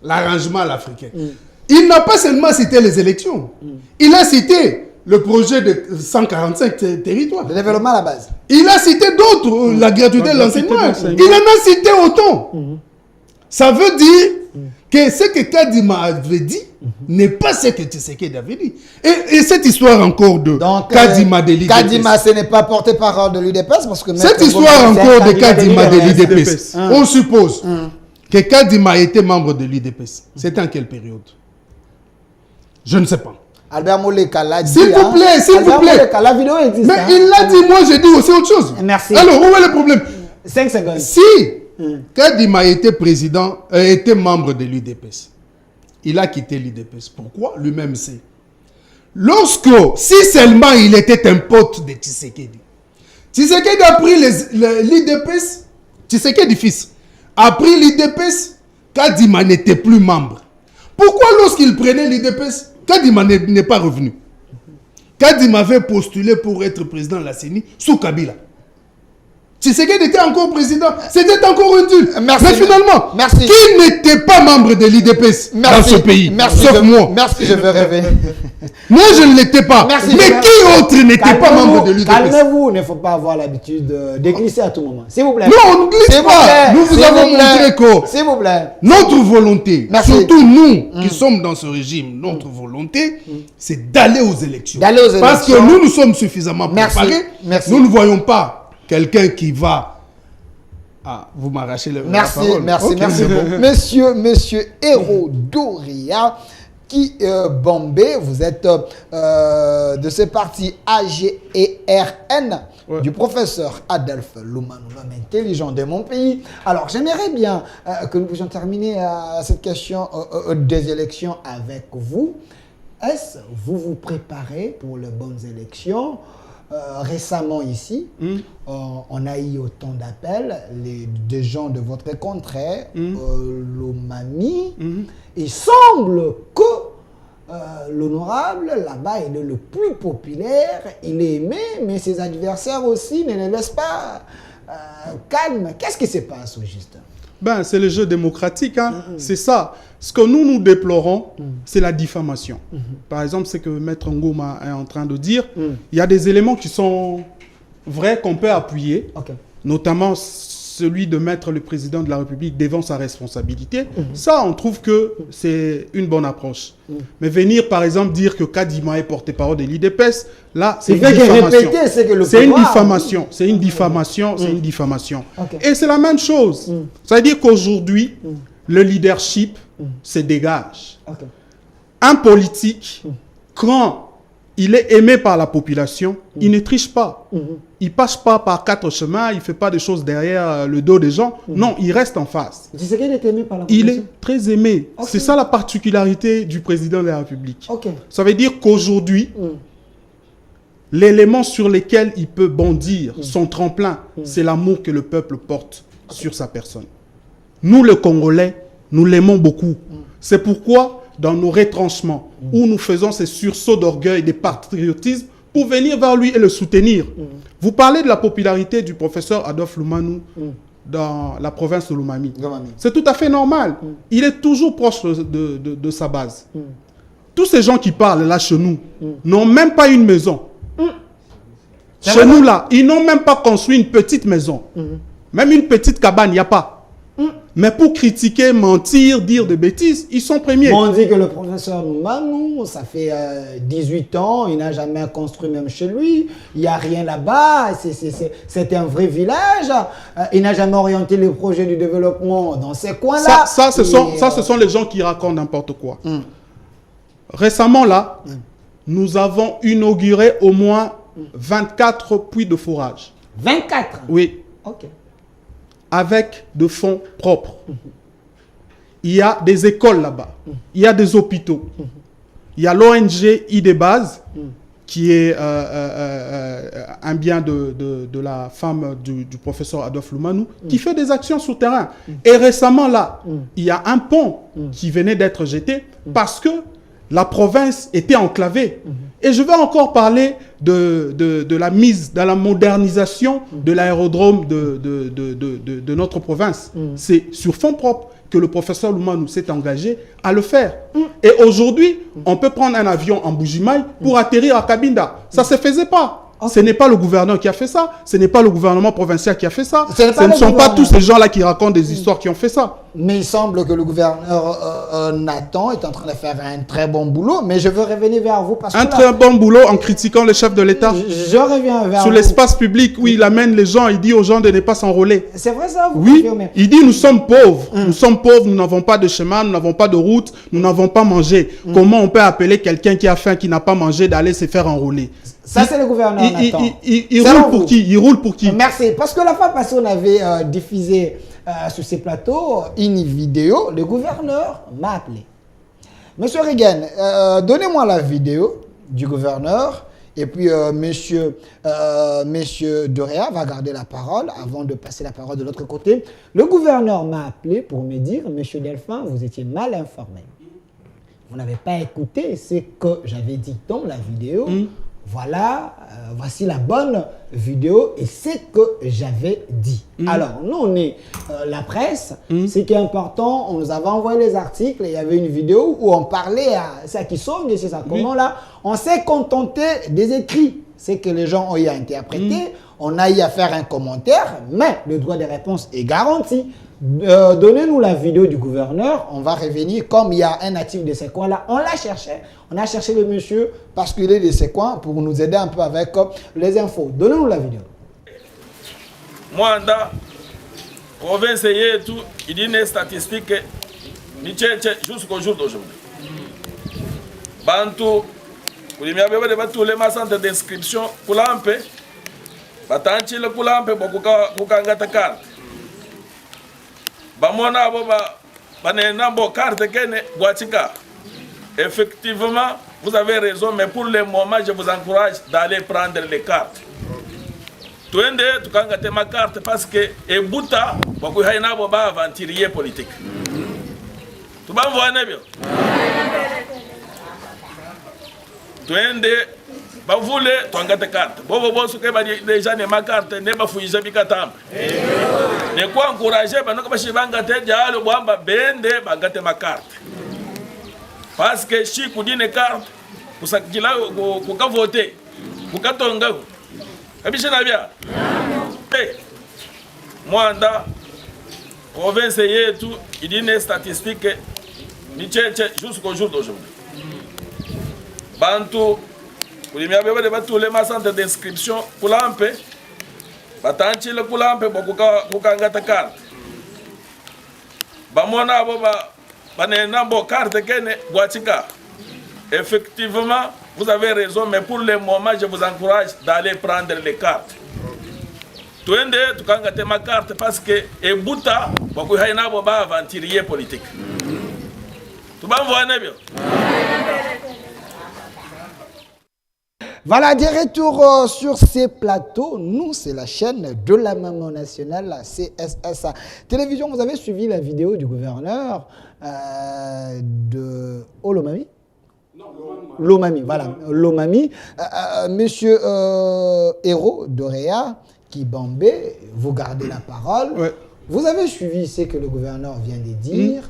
l'arrangement à l'africaine. Il n'a pas seulement cité les élections, il a cité le projet de 145 territoires. Le développement à la base. Il a cité d'autres, la gratuité de l'enseignement. Il en a cité autant. Ça veut dire que ce que Kadima avait dit n'est pas ce que Tshisekedi avait dit. Et cette histoire encore de Kadima de l'IDPS. Kadima, ce n'est pas porté-parole de l'UDPS parce que... Cette histoire encore de Kadima de l'IDPS, on suppose que Kadima était membre de l'IDPS. C'était en quelle période? Je ne sais pas. Albert Moleka l'a dit. S'il vous plaît, s'il vous plaît. La vidéo existe. Mais il l'a dit, moi j'ai dit aussi autre chose. Merci. Alors, où est le problème? 5 secondes. Si Kadima était était membre de l'UDPS, il a quitté l'UDPS. Pourquoi? Lui-même sait. Si seulement il était un pote de Tshisekedi, Tshisekedi a pris l'UDPS, Tshisekedi fils, a pris l'UDPS, Kadima n'était plus membre. Pourquoi lorsqu'il prenait l'UDPS, Kadima n'est pas revenu? Kadima avait postulé pour être président de la CENI sous Kabila. Tshisekedi était encore président, c'était encore un deal. Mais finalement, qui n'était pas membre de l'IDPS dans ce pays? Sauf moi. Merci, je veux rêver. Moi, je ne l'étais pas. Mais qui autre n'était pas membre de l'IDPS? Calmez-vous, il ne faut pas avoir l'habitude de glisser à tout moment. S'il vous plaît. Non, on ne glisse pas. Nous vous avons montré que s'il vous plaît, notre volonté, surtout nous qui sommes dans ce régime, notre volonté, c'est d'aller aux élections. Parce que nous sommes suffisamment préparés. Nous ne voyons pas quelqu'un qui va... Ah, vous m'arrachez la parole. Merci. Monsieur Héro Doria, qui Bombé, vous êtes de ce parti AGERN du professeur Adolphe Lumanou, l'homme intelligent de mon pays. Alors, j'aimerais bien que nous puissions terminer cette question des élections avec vous. Est-ce que vous vous préparez pour les bonnes élections? Récemment ici, on a eu autant d'appels des gens de votre contrée, Lomami. Il semble que l'honorable, là-bas, il est le plus populaire, il est aimé, mais ses adversaires aussi ne le laissent pas calme. Qu'est-ce qui se passe au juste? C'est le jeu démocratique, hein. C'est ça. Ce que nous déplorons, c'est la diffamation. Par exemple, ce que Maître Ngoma est en train de dire, il y a des éléments qui sont vrais qu'on peut appuyer, notamment celui de mettre le président de la République devant sa responsabilité. Ça, on trouve que c'est une bonne approche. Mais venir, par exemple, dire que Kadima est porte-parole de l'IDPS, là, c'est une diffamation. C'est une diffamation. C'est une diffamation. C'est une diffamation. Et c'est la même chose. Ça veut dire qu'aujourd'hui, le leadership se dégage. Un politique, quand il est aimé par la population, il ne triche pas. Il ne passe pas par 4 chemins, il ne fait pas des choses derrière le dos des gens. Non, il reste en face. Tu sais qu'il est aimé par la population? Il est très aimé. C'est ça la particularité du président de la République. Ça veut dire qu'aujourd'hui, l'élément sur lequel il peut bondir, son tremplin, c'est l'amour que le peuple porte sur sa personne. Nous, les Congolais, nous l'aimons beaucoup. C'est pourquoi, dans nos retranchements, où nous faisons ces sursauts d'orgueil et de patriotisme, pour venir vers lui et le soutenir. Vous parlez de la popularité du professeur Adolphe Lumanou dans la province de Lomami. C'est tout à fait normal. Il est toujours proche de sa base. Tous ces gens qui parlent là chez nous n'ont même pas une maison. Chez nous là, ils n'ont même pas construit une petite maison. Même une petite cabane, il n'y a pas. Mais pour critiquer, mentir, dire des bêtises, ils sont premiers. On dit que le professeur Noumanou, ça fait 18 ans, il n'a jamais construit même chez lui, il n'y a rien là-bas, c'est un vrai village, il n'a jamais orienté les projets du développement dans ces coins-là. Ça, ce sont les gens qui racontent n'importe quoi. Récemment, là, nous avons inauguré au moins 24 puits de forage. 24? Oui. Ok. Avec de fonds propres. Il y a des écoles là-bas. Il y a des hôpitaux. Il y a l'ONG IDEBAS, qui est un bien de la femme du professeur Adolphe Loumanou, qui fait des actions souterraines. Et récemment, là, il y a un pont qui venait d'être jeté parce que la province était enclavée. Et je vais encore parler de la mise, de la modernisation de l'aérodrome de notre province. C'est sur fonds propres que le professeur Loumanou s'est engagé à le faire. Et aujourd'hui, on peut prendre un avion en Bujimaï pour atterrir à Cabinda. Ça ne se faisait pas. Ce n'est pas le gouverneur qui a fait ça. Ce n'est pas le gouvernement provincial qui a fait ça. Ce ne sont pas tous ces gens-là qui racontent des histoires qui ont fait ça. Mais il semble que le gouverneur Nathan est en train de faire un très bon boulot. Mais je veux revenir vers vous parce que très bon boulot en critiquant le chef de l'État. Je reviens vers vous. Sur l'espace public où il amène les gens, il dit aux gens de ne pas s'enrôler. C'est vrai ça, vous Oui, confirmez? il dit nous sommes pauvres. Nous sommes pauvres, nous n'avons pas de chemin, nous n'avons pas de route, nous n'avons pas mangé. Comment on peut appeler quelqu'un qui a faim, qui n'a pas mangé, d'aller se faire enrôler? Ça, c'est le gouverneur Nathan. Il roule pour qui? Il roule pour qui? Merci. Parce que la fois passée, on avait diffusé sur ces plateaux une vidéo. Le gouverneur m'a appelé. Monsieur Reagan, donnez-moi la vidéo du gouverneur. Et puis, monsieur Dorea va garder la parole avant de passer la parole de l'autre côté. Le gouverneur m'a appelé pour me dire, monsieur Delphin, vous étiez mal informé. Vous n'avez pas écouté ce que j'avais dit dans la vidéo. Voilà, voici la bonne vidéo et c'est que j'avais dit. Alors, nous, on est la presse. Ce qui est important, on nous avait envoyé les articles et il y avait une vidéo où on parlait à ça qui sonne et c'est ça. Comment là, on s'est contenté des écrits. C'est que les gens ont y interprété, on a y à faire un commentaire, mais le droit de réponse est garanti. Donnez-nous la vidéo du gouverneur, on va revenir. Comme il y a un natif de ces coins-là, on l'a cherché. On a cherché le monsieur parce qu'il est de ces coins pour nous aider un peu avec les infos. Donnez-nous la vidéo. Moi, dans la province, il y a une statistique jusqu'au jour d'aujourd'hui. Bantou, tous les centres d'inscription, pour l'ampe, batanchi le kulampe pour kangata carte. Bamona boba banenambo carte kene boatika. Effectivement, vous avez raison, mais pour le moment, je vous encourage d'aller prendre les cartes. Tuende tukangate ma carte parce que ebuta bakuhaina boba aventurier politique. Tubamvoane bien. Tuende ba voule twangate carte. Bobo bosu ke ba déjà ne ma carte ne ba fuije bikatambe. Ne ko encourager banoko ba shibanga te jalo bwamba bende bagate ma carte. Parce que si kudine carte kusakila kuka voter kukatonga kabishana bia. Moi dans province yetu il y a une statistique ni jusqu'au jour d'aujourd'hui. Bantu kulimia beba de tous les centres d'inscription kulampe batanchi le kulampe kukangata carte. Bamona boba banenambo carte kene boatika. Effectivement, vous avez raison, mais pour le moment, je vous encourage d'aller prendre les cartes. Tuende tukangate ma carte parce que ebuta bakuhaina boba aventurier politique. Tubamvoane bien. Voilà, des retours sur ces plateaux. Nous, c'est la chaîne de la Maman Nationale, la CSS Télévision. Vous avez suivi la vidéo du gouverneur de Lomami. Lomami, voilà, Lomami. Monsieur Héros Dorea Kibambé, vous gardez la parole. Ouais. Vous avez suivi ce que le gouverneur vient de dire.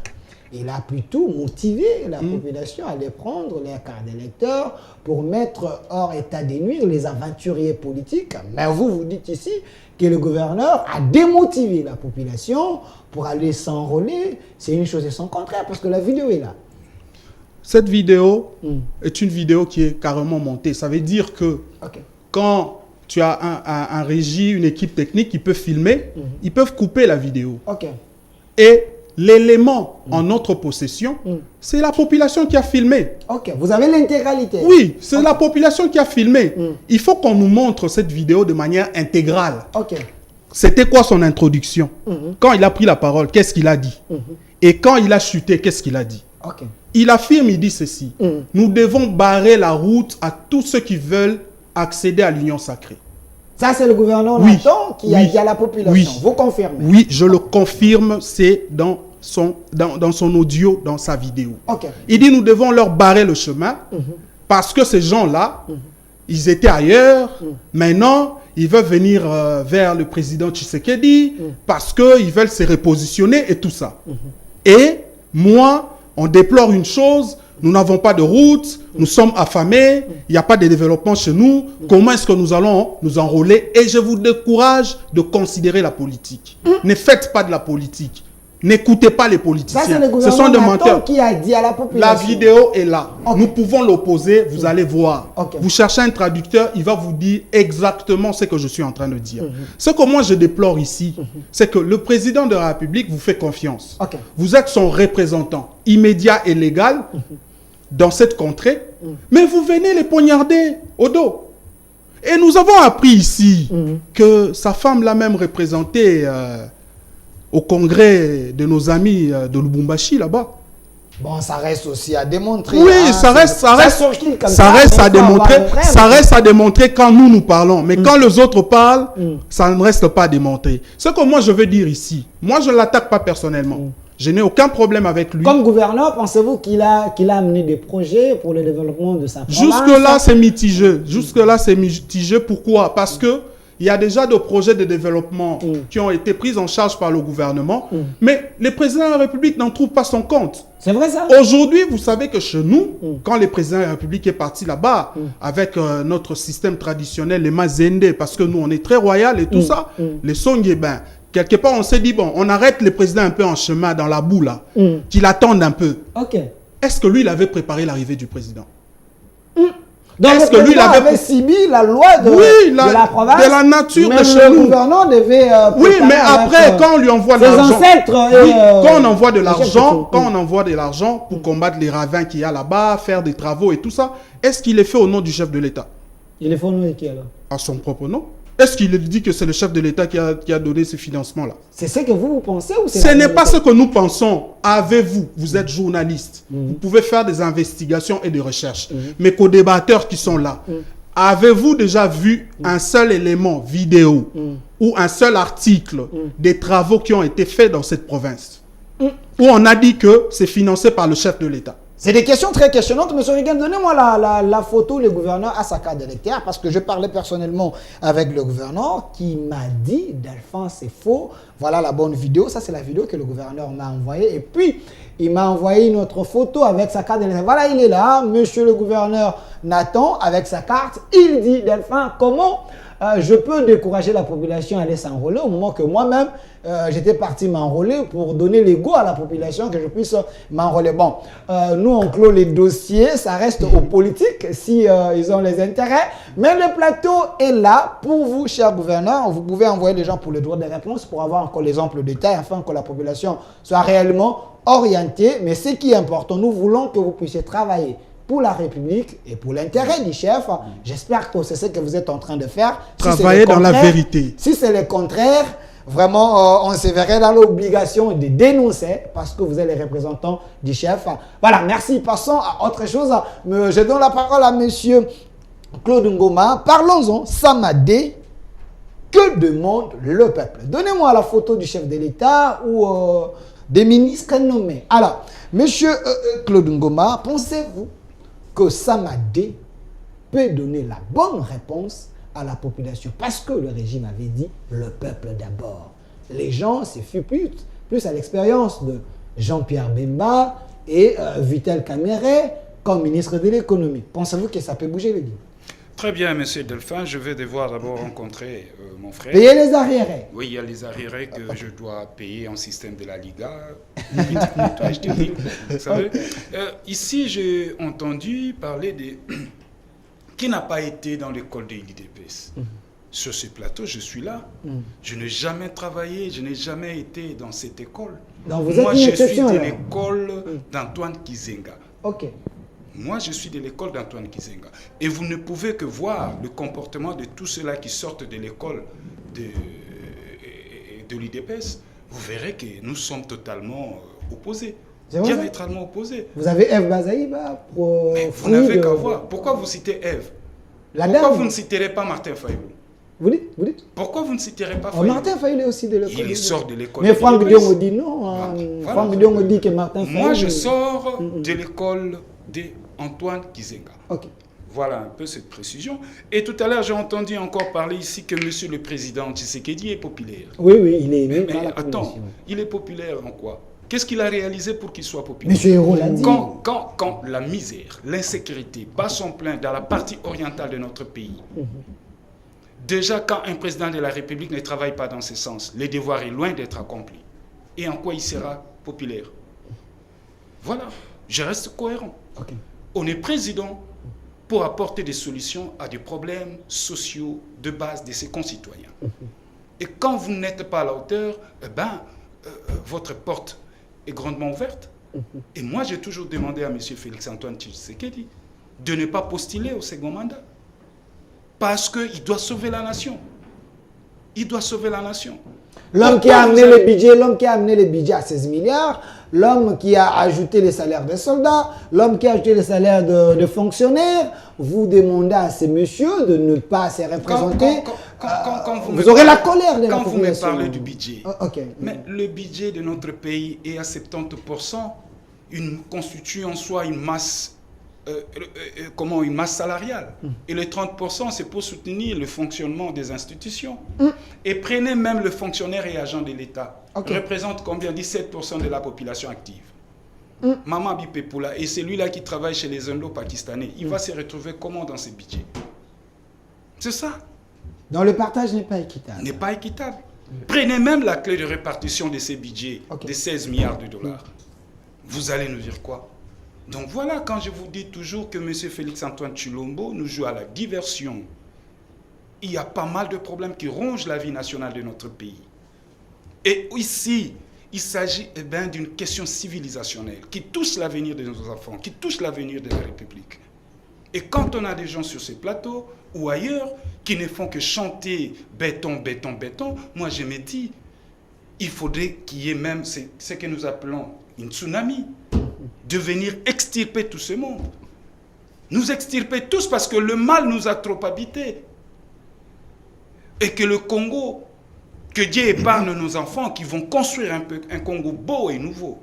il a plutôt motivé la population à aller prendre les cartes d'électeurs pour mettre hors état de nuire les aventuriers politiques. Mais vous dites ici que le gouverneur a démotivé la population pour aller s'enrôler. C'est une chose et son contraire, parce que la vidéo est là. Cette vidéo est une vidéo qui est carrément montée. Ça veut dire que quand tu as un régie, une équipe technique qui peut filmer, ils peuvent couper la vidéo. Et l'élément en notre possession, c'est la population qui a filmé. Vous avez l'intégralité. Oui, c'est la population qui a filmé. Il faut qu'on nous montre cette vidéo de manière intégrale. C'était quoi son introduction? Quand il a pris la parole, qu'est-ce qu'il a dit? Et quand il a chuté, qu'est-ce qu'il a dit? Il affirme, il dit ceci. Nous devons barrer la route à tous ceux qui veulent accéder à l'union sacrée. Ça, c'est le gouverneur Nathan qui a dit à la population. Vous confirmez? Oui, je le confirme. C'est dans son audio, dans sa vidéo. Il dit, nous devons leur barrer le chemin parce que ces gens-là, ils étaient ailleurs. Maintenant, ils veulent venir vers le président Tshisekedi parce qu'ils veulent se repositionner et tout ça. Et moi, on déplore une chose, nous n'avons pas de route, nous sommes affamés, il n'y a pas de développement chez nous. Comment est-ce que nous allons nous enrôler? Et je vous décourage de considérer la politique. Ne faites pas de la politique. N'écoutez pas les politiciens. Ce sont des menteurs. Qui a dit à la population. La vidéo est là. Nous pouvons l'opposer, vous allez voir. Vous cherchez un traducteur, il va vous dire exactement ce que je suis en train de dire. Ce que moi je déplore ici, c'est que le président de la République vous fait confiance. Vous êtes son représentant immédiat et légal dans cette contrée, mais vous venez les poignarder au dos. Et nous avons appris ici que sa femme l'a même représenté au congrès de nos amis de Lubumbashi, là-bas. Bon, ça reste aussi à démontrer. Oui, ça reste à démontrer quand nous parlons. Mais quand les autres parlent, ça ne reste pas à démontrer. Ce que moi je veux dire ici, moi je ne l'attaque pas personnellement. Je n'ai aucun problème avec lui. Comme gouverneur, pensez-vous qu'il a amené des projets pour le développement de sa province? Jusque-là, c'est mitigé. Jusque-là, c'est mitigé. Pourquoi? Parce que il y a déjà des projets de développement qui ont été pris en charge par le gouvernement, mais le président de la République n'en trouve pas son compte. C'est vrai ça? Aujourd'hui, vous savez que chez nous, quand le président de la République est parti là-bas, avec notre système traditionnel, les Mazende, parce que nous, on est très royal et tout ça, les Songye, ben, quelque part, on s'est dit, bon, on arrête le président un peu en chemin, dans la boue, là, qu'il attende un peu. Est-ce que lui, il avait préparé l'arrivée du président? Donc est-ce que lui, il avait subi la loi de la province, de la nature de chez nous. Le gouverneur devait oui, mais après, quand on lui envoie de l'argent, quand on envoie de l'argent, pour combattre les ravins qu'il y a là-bas, faire des travaux et tout ça, est-ce qu'il est fait au nom du chef de l'État? Il est fait au nom de qui alors? À son propre nom. Est-ce qu'il dit que c'est le chef de l'État qui a donné ce financement-là? C'est ce que vous pensez ou ce n'est pas ce que nous pensons. Avez-vous, vous êtes journaliste, vous pouvez faire des investigations et des recherches. Mais qu'aux débatteurs qui sont là, avez-vous déjà vu un seul élément vidéo ou un seul article des travaux qui ont été faits dans cette province où on a dit que c'est financé par le chef de l'État? C'est des questions très questionnantes. Monsieur Reagan, donnez-moi la photo, le gouverneur à sa carte d'électeur, parce que je parlais personnellement avec le gouverneur qui m'a dit, Delphin, c'est faux. Voilà la bonne vidéo. Ça, c'est la vidéo que le gouverneur m'a envoyée. Et puis, il m'a envoyé une autre photo avec sa carte d'électeur. Voilà, il est là, monsieur le gouverneur Nathan, avec sa carte. Il dit, Delphin, comment je peux décourager la population à aller s'enrôler au moment que moi-même, j'étais parti m'enrôler pour donner l'ego à la population que je puisse m'enrôler. Bon, nous, on clôt les dossiers, ça reste aux politiques si ils ont les intérêts. Mais le plateau est là pour vous, cher gouverneur. Vous pouvez envoyer les gens pour le droit de réponse pour avoir encore l'exemple de détail afin que la population soit réellement orientée. Mais ce qui est important, nous voulons que vous puissiez travailler pour la République et pour l'intérêt du chef. J'espère que c'est ce que vous êtes en train de faire. Travailler dans la vérité. Si c'est le contraire, vraiment, on se verrait dans l'obligation de dénoncer parce que vous êtes les représentants du chef. Voilà, merci. Passons à autre chose. Je donne la parole à monsieur Claude Ngoma. Parlons-en. Samadé, que demande le peuple? Donnez-moi la photo du chef de l'État ou des ministres nommés. Alors, monsieur Claude Ngoma, pensez-vous que Samadé peut donner la bonne réponse à la population? Parce que le régime avait dit le peuple d'abord. Les gens se fient plus à l'expérience Jean-Pierre Bemba et Vital Kamerhe comme ministre de l'économie. Pensez-vous que ça peut bouger le deal? Très bien, monsieur Delphin. Je vais devoir d'abord rencontrer mon frère. Payer les arriérés. Oui, il y a les arriérés que je dois payer en système de la Liga. Petit nettoyage technique, vous savez. Ici, j'ai entendu parler de... qui n'a pas été dans l'école de l'IDPS. Sur ce plateau, je suis là. Je n'ai jamais travaillé, je n'ai jamais été dans cette école. Donc vous êtes Moi, une je suis exception, de alors. l'école d'Antoine Kizenga. Ok. Moi, je suis de l'école d'Antoine Kizenga. Et vous ne pouvez que voir le comportement de tous ceux-là qui sortent de l'école de l'IDPS. Vous verrez que nous sommes totalement opposés. Diamétralement opposés. Vous avez Eve Bazaïba pour... Mais vous n'avez qu'à voir. Pourquoi vous citez Eve? Pourquoi vous ne citerez pas Martin Fayou? Vous dites Pourquoi vous ne citerez pas Fayou? Martin Fayou est aussi de l'école. Il sort de l'école. Mais Franck Diongo dit non. Voilà. Franck Diongo dit que Martin Fayou... Moi, je sors de l'école d'Antoine Kizenga. Ok. Voilà un peu cette précision. Et tout à l'heure, j'ai entendu encore parler ici que monsieur le président Tshisekedi est populaire. Oui, il est aimé. Mais attends, il est populaire en quoi? Qu'est-ce qu'il a réalisé pour qu'il soit populaire? Monsieur Hérault l'a dit. Quand la misère, l'insécurité bat son plein dans la partie orientale de notre pays, déjà quand un président de la République ne travaille pas dans ce sens, le devoir est loin d'être accompli. Et en quoi il sera populaire? Voilà, je reste cohérent. Okay. On est président pour apporter des solutions à des problèmes sociaux de base de ses concitoyens. Et quand vous n'êtes pas à la hauteur, votre porte est grandement ouverte. Et moi, j'ai toujours demandé à M. Félix-Antoine Tshisekedi de ne pas postuler au second mandat. Parce qu'il doit sauver la nation. Il doit sauver la nation. L'homme qui a amené le budget à 16 milliards, l'homme qui a ajouté les salaires des soldats, l'homme qui a ajouté les salaires de fonctionnaires, vous demandez à ces messieurs de ne pas se représenter. Vous aurez la colère de la population. Quand vous me parlez du budget, okay. Mais le budget de notre pays est à 70%, constitue en soi une masse, une masse salariale. Et les 30%, c'est pour soutenir le fonctionnement des institutions. Et prenez même le fonctionnaire et agent de l'État. Représente combien? 17% de la population active. Maman Bipepula, et celui-là qui travaille chez les Indo-Pakistanais, il va se retrouver comment dans ces budgets? C'est ça. Donc le partage n'est pas équitable. N'est pas équitable. Prenez même la clé de répartition de ces budgets de 16 milliards de dollars. Vous allez nous dire quoi? Donc voilà, quand je vous dis toujours que M. Félix-Antoine Tshilombo nous joue à la diversion, il y a pas mal de problèmes qui rongent la vie nationale de notre pays. Et ici, il s'agit d'une question civilisationnelle qui touche l'avenir de nos enfants, qui touche l'avenir de la République. Et quand on a des gens sur ces plateaux ou ailleurs qui ne font que chanter béton, béton, béton, moi je me dis, il faudrait qu'il y ait même ce que nous appelons une tsunami, de venir extirper tout ce monde. Nous extirper tous parce que le mal nous a trop habité. Et que le Congo, que Dieu épargne nos enfants qui vont construire un Congo beau et nouveau.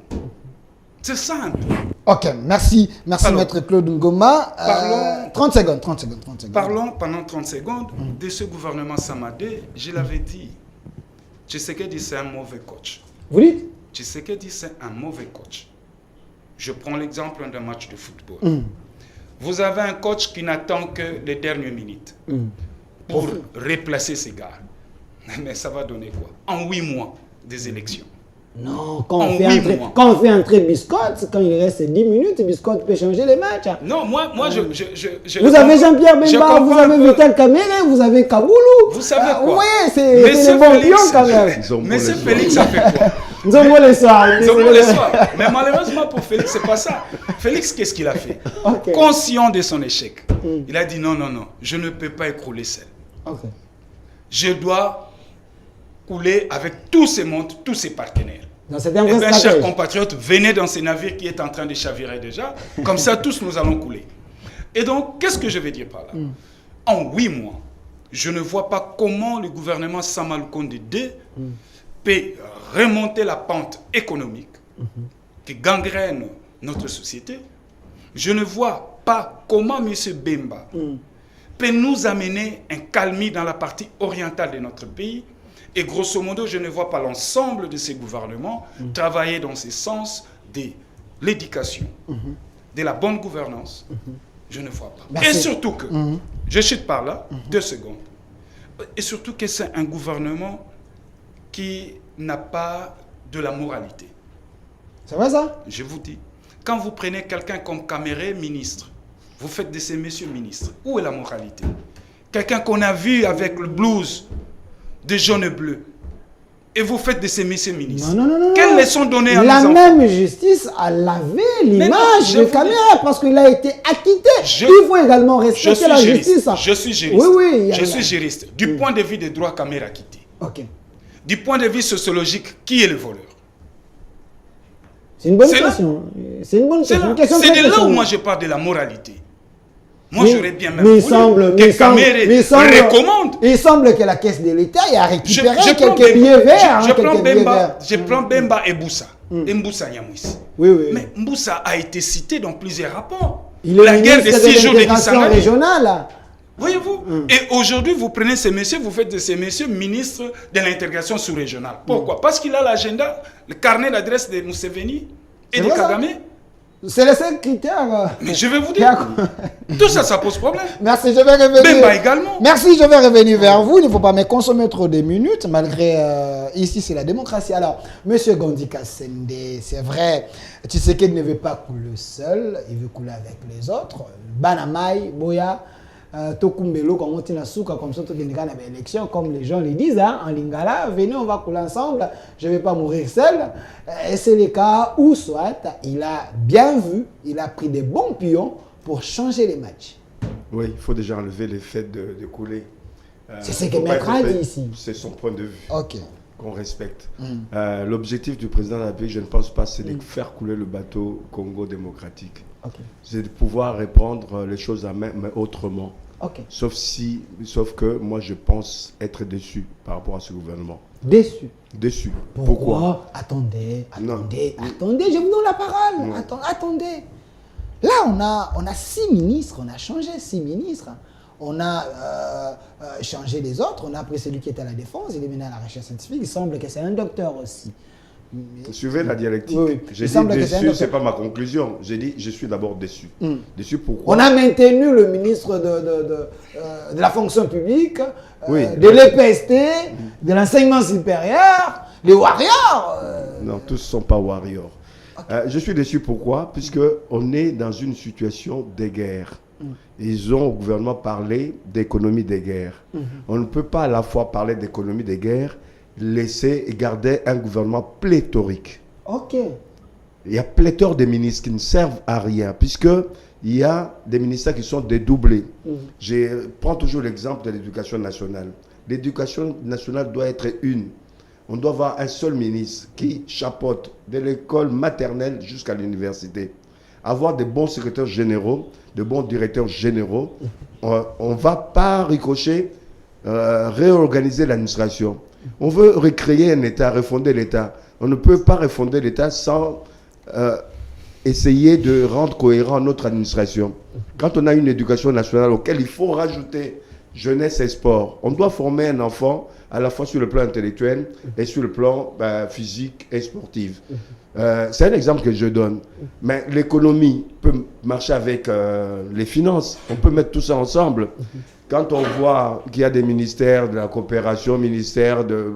C'est ça un peu. Ok, merci Maître Claude Ngoma. Parlons, 30 secondes. Parlons pendant 30 secondes de ce gouvernement Samadé. Je l'avais dit. Tshisekedi, c'est un mauvais coach. Vous dites? Tshisekedi, c'est un mauvais coach. Je prends l'exemple d'un match de football. Vous avez un coach qui n'attend que les dernières minutes pour replacer ses gars. Mais ça va donner quoi? En 8 mois des élections. Non, quand on fait entrer Biscotte, quand il reste 10 minutes, Biscotte peut changer les matchs. Non, moi je vous avez Jean-Pierre Bemba, vous avez Vital Kamerhe, vous avez Kaboulou. Vous savez quoi? Oui, c'est le bon pion quand même. Mais c'est Félix, ça fait quoi? Nous avons les soirs. Mais malheureusement pour Félix, c'est pas ça. Félix, qu'est-ce qu'il a fait? Conscient de son échec, il a dit non, je ne peux pas écrouler seul. Je dois couler avec tous ces mondes, tous ces partenaires. Chers compatriotes, venez dans ces navires qui est en train de chavirer déjà. Comme ça, tous nous allons couler. Et donc, qu'est-ce que je veux dire par là? En 8 mois, je ne vois pas comment le gouvernement Samalukonde II peut remonter la pente économique qui gangrène notre société. Je ne vois pas comment M. Bemba peut nous amener un calmie dans la partie orientale de notre pays Et grosso modo, je ne vois pas l'ensemble de ces gouvernements travailler dans ce sens de l'éducation, de la bonne gouvernance. Je ne vois pas. Merci. Et surtout que, je chute par là, 2 secondes, et surtout que c'est un gouvernement qui n'a pas de la moralité. C'est vrai ça? Je vous dis, quand vous prenez quelqu'un comme Caméré, ministre, vous faites de ces messieurs ministres, où est la moralité? Quelqu'un qu'on a vu avec le blues de jaune et bleu, et vous faites de ces messieurs ministres. Non. Quelles leçons donner à nos La enfants? même justice a lavé l'image de Caméré parce qu'il a été acquitté. Il faut également respecter la justice. Je suis juriste. Oui. Je suis juriste. Du point de vue des droits, Caméré a quitté. Ok. Du point de vue sociologique, qui est le voleur? C'est une bonne C'est là. question. C'est une bonne C'est question. là. Une question C'est très de là où personnelle. moi je parle de la moralité. Moi, Mais- j'aurais bien même mais voulu que Caméré recommande. Il semble que la caisse de l'État a récupéré prends quelques Bemba. billets verts. Je prends quelques billets Bemba, verts. je prends Bemba et Boussa. Et Mboussa Nyamouissi. Oui. Mais Mboussa a été cité dans plusieurs rapports. Il est La guerre des ministre 6 jours de l'intégration Kisangani. régionale. Voyez-vous? Et aujourd'hui, vous prenez ces messieurs, vous faites de ces messieurs ministres de l'intégration sous-régionale. Pourquoi? Parce qu'il a l'agenda, le carnet d'adresse de Museveni et C'est de vrai, ça? Kagame. C'est le seul critère. Mais je vais vous dire, tout ça, ça pose problème. Merci, je vais revenir. Bemba également. Merci, je vais revenir vers vous. Il ne faut pas me consommer trop de minutes, malgré ici c'est la démocratie. Alors, Monsieur Gondika Sende, c'est vrai, Tshisekedi ne veut pas couler seul, il veut couler avec les autres. Banamai, Boya, Tokumbelo, comme on tient souka, comme ça, tout le monde a élection, comme les gens le disent, hein, en Lingala, venez, on va couler ensemble, je ne vais pas mourir seul. Et c'est le cas où, soit, il a bien vu, il a pris des bons pions pour changer les matchs. Oui, il faut déjà enlever le fait de couler. C'est ce que faut pas Maître a être- dit ici. C'est son point de vue Ok. qu'on respecte. L'objectif du président de la République, je ne pense pas, c'est de faire couler le bateau Congo démocratique. Ok. C'est de pouvoir répondre les choses à main, mais autrement. Ok. Sauf que moi, je pense être déçu par rapport à ce gouvernement. Déçu. Déçu. Pourquoi? Attendez, Non. attendez, je vous donne la parole. Non. Attendez. Là, on a 6 ministres, on a changé 6 ministres. On a changé les autres, on a pris celui qui était à la défense, il est mené à la recherche scientifique, il semble que c'est un docteur aussi. Suivez la dialectique. Oui. J'ai Il dit semble que c'est un déçu, docteur. c'est pas ma conclusion. J'ai dit, je suis d'abord déçu. Déçu pourquoi? On a maintenu le ministre de la fonction publique, Oui. de l'EPST, de l'enseignement supérieur, les warriors. Non, tous ne sont pas warriors. Je suis déçu pourquoi? Puisque on est dans une situation de guerre. Ils ont au gouvernement parlé d'économie de guerre. On ne peut pas à la fois parler d'économie de guerre, laisser et garder un gouvernement pléthorique. Ok. Il y a pléthore de ministres qui ne servent à rien, puisqu'il y a des ministères qui sont dédoublés. Je prends toujours l'exemple de l'éducation nationale. L'éducation nationale doit être une. On doit avoir un seul ministre qui chapeaute de l'école maternelle jusqu'à l'université. Avoir de bons secrétaires généraux, de bons directeurs généraux. On ne va pas ricocher, réorganiser l'administration. On veut recréer un État, refonder l'État. On ne peut pas refonder l'État sans essayer de rendre cohérent notre administration. Quand on a une éducation nationale auquel il faut rajouter jeunesse et sport, on doit former un enfant à la fois sur le plan intellectuel et sur le plan physique et sportif. C'est un exemple que je donne. Mais l'économie peut marcher avec les finances. On peut mettre tout ça ensemble. Quand on voit qu'il y a des ministères de la coopération, ministère de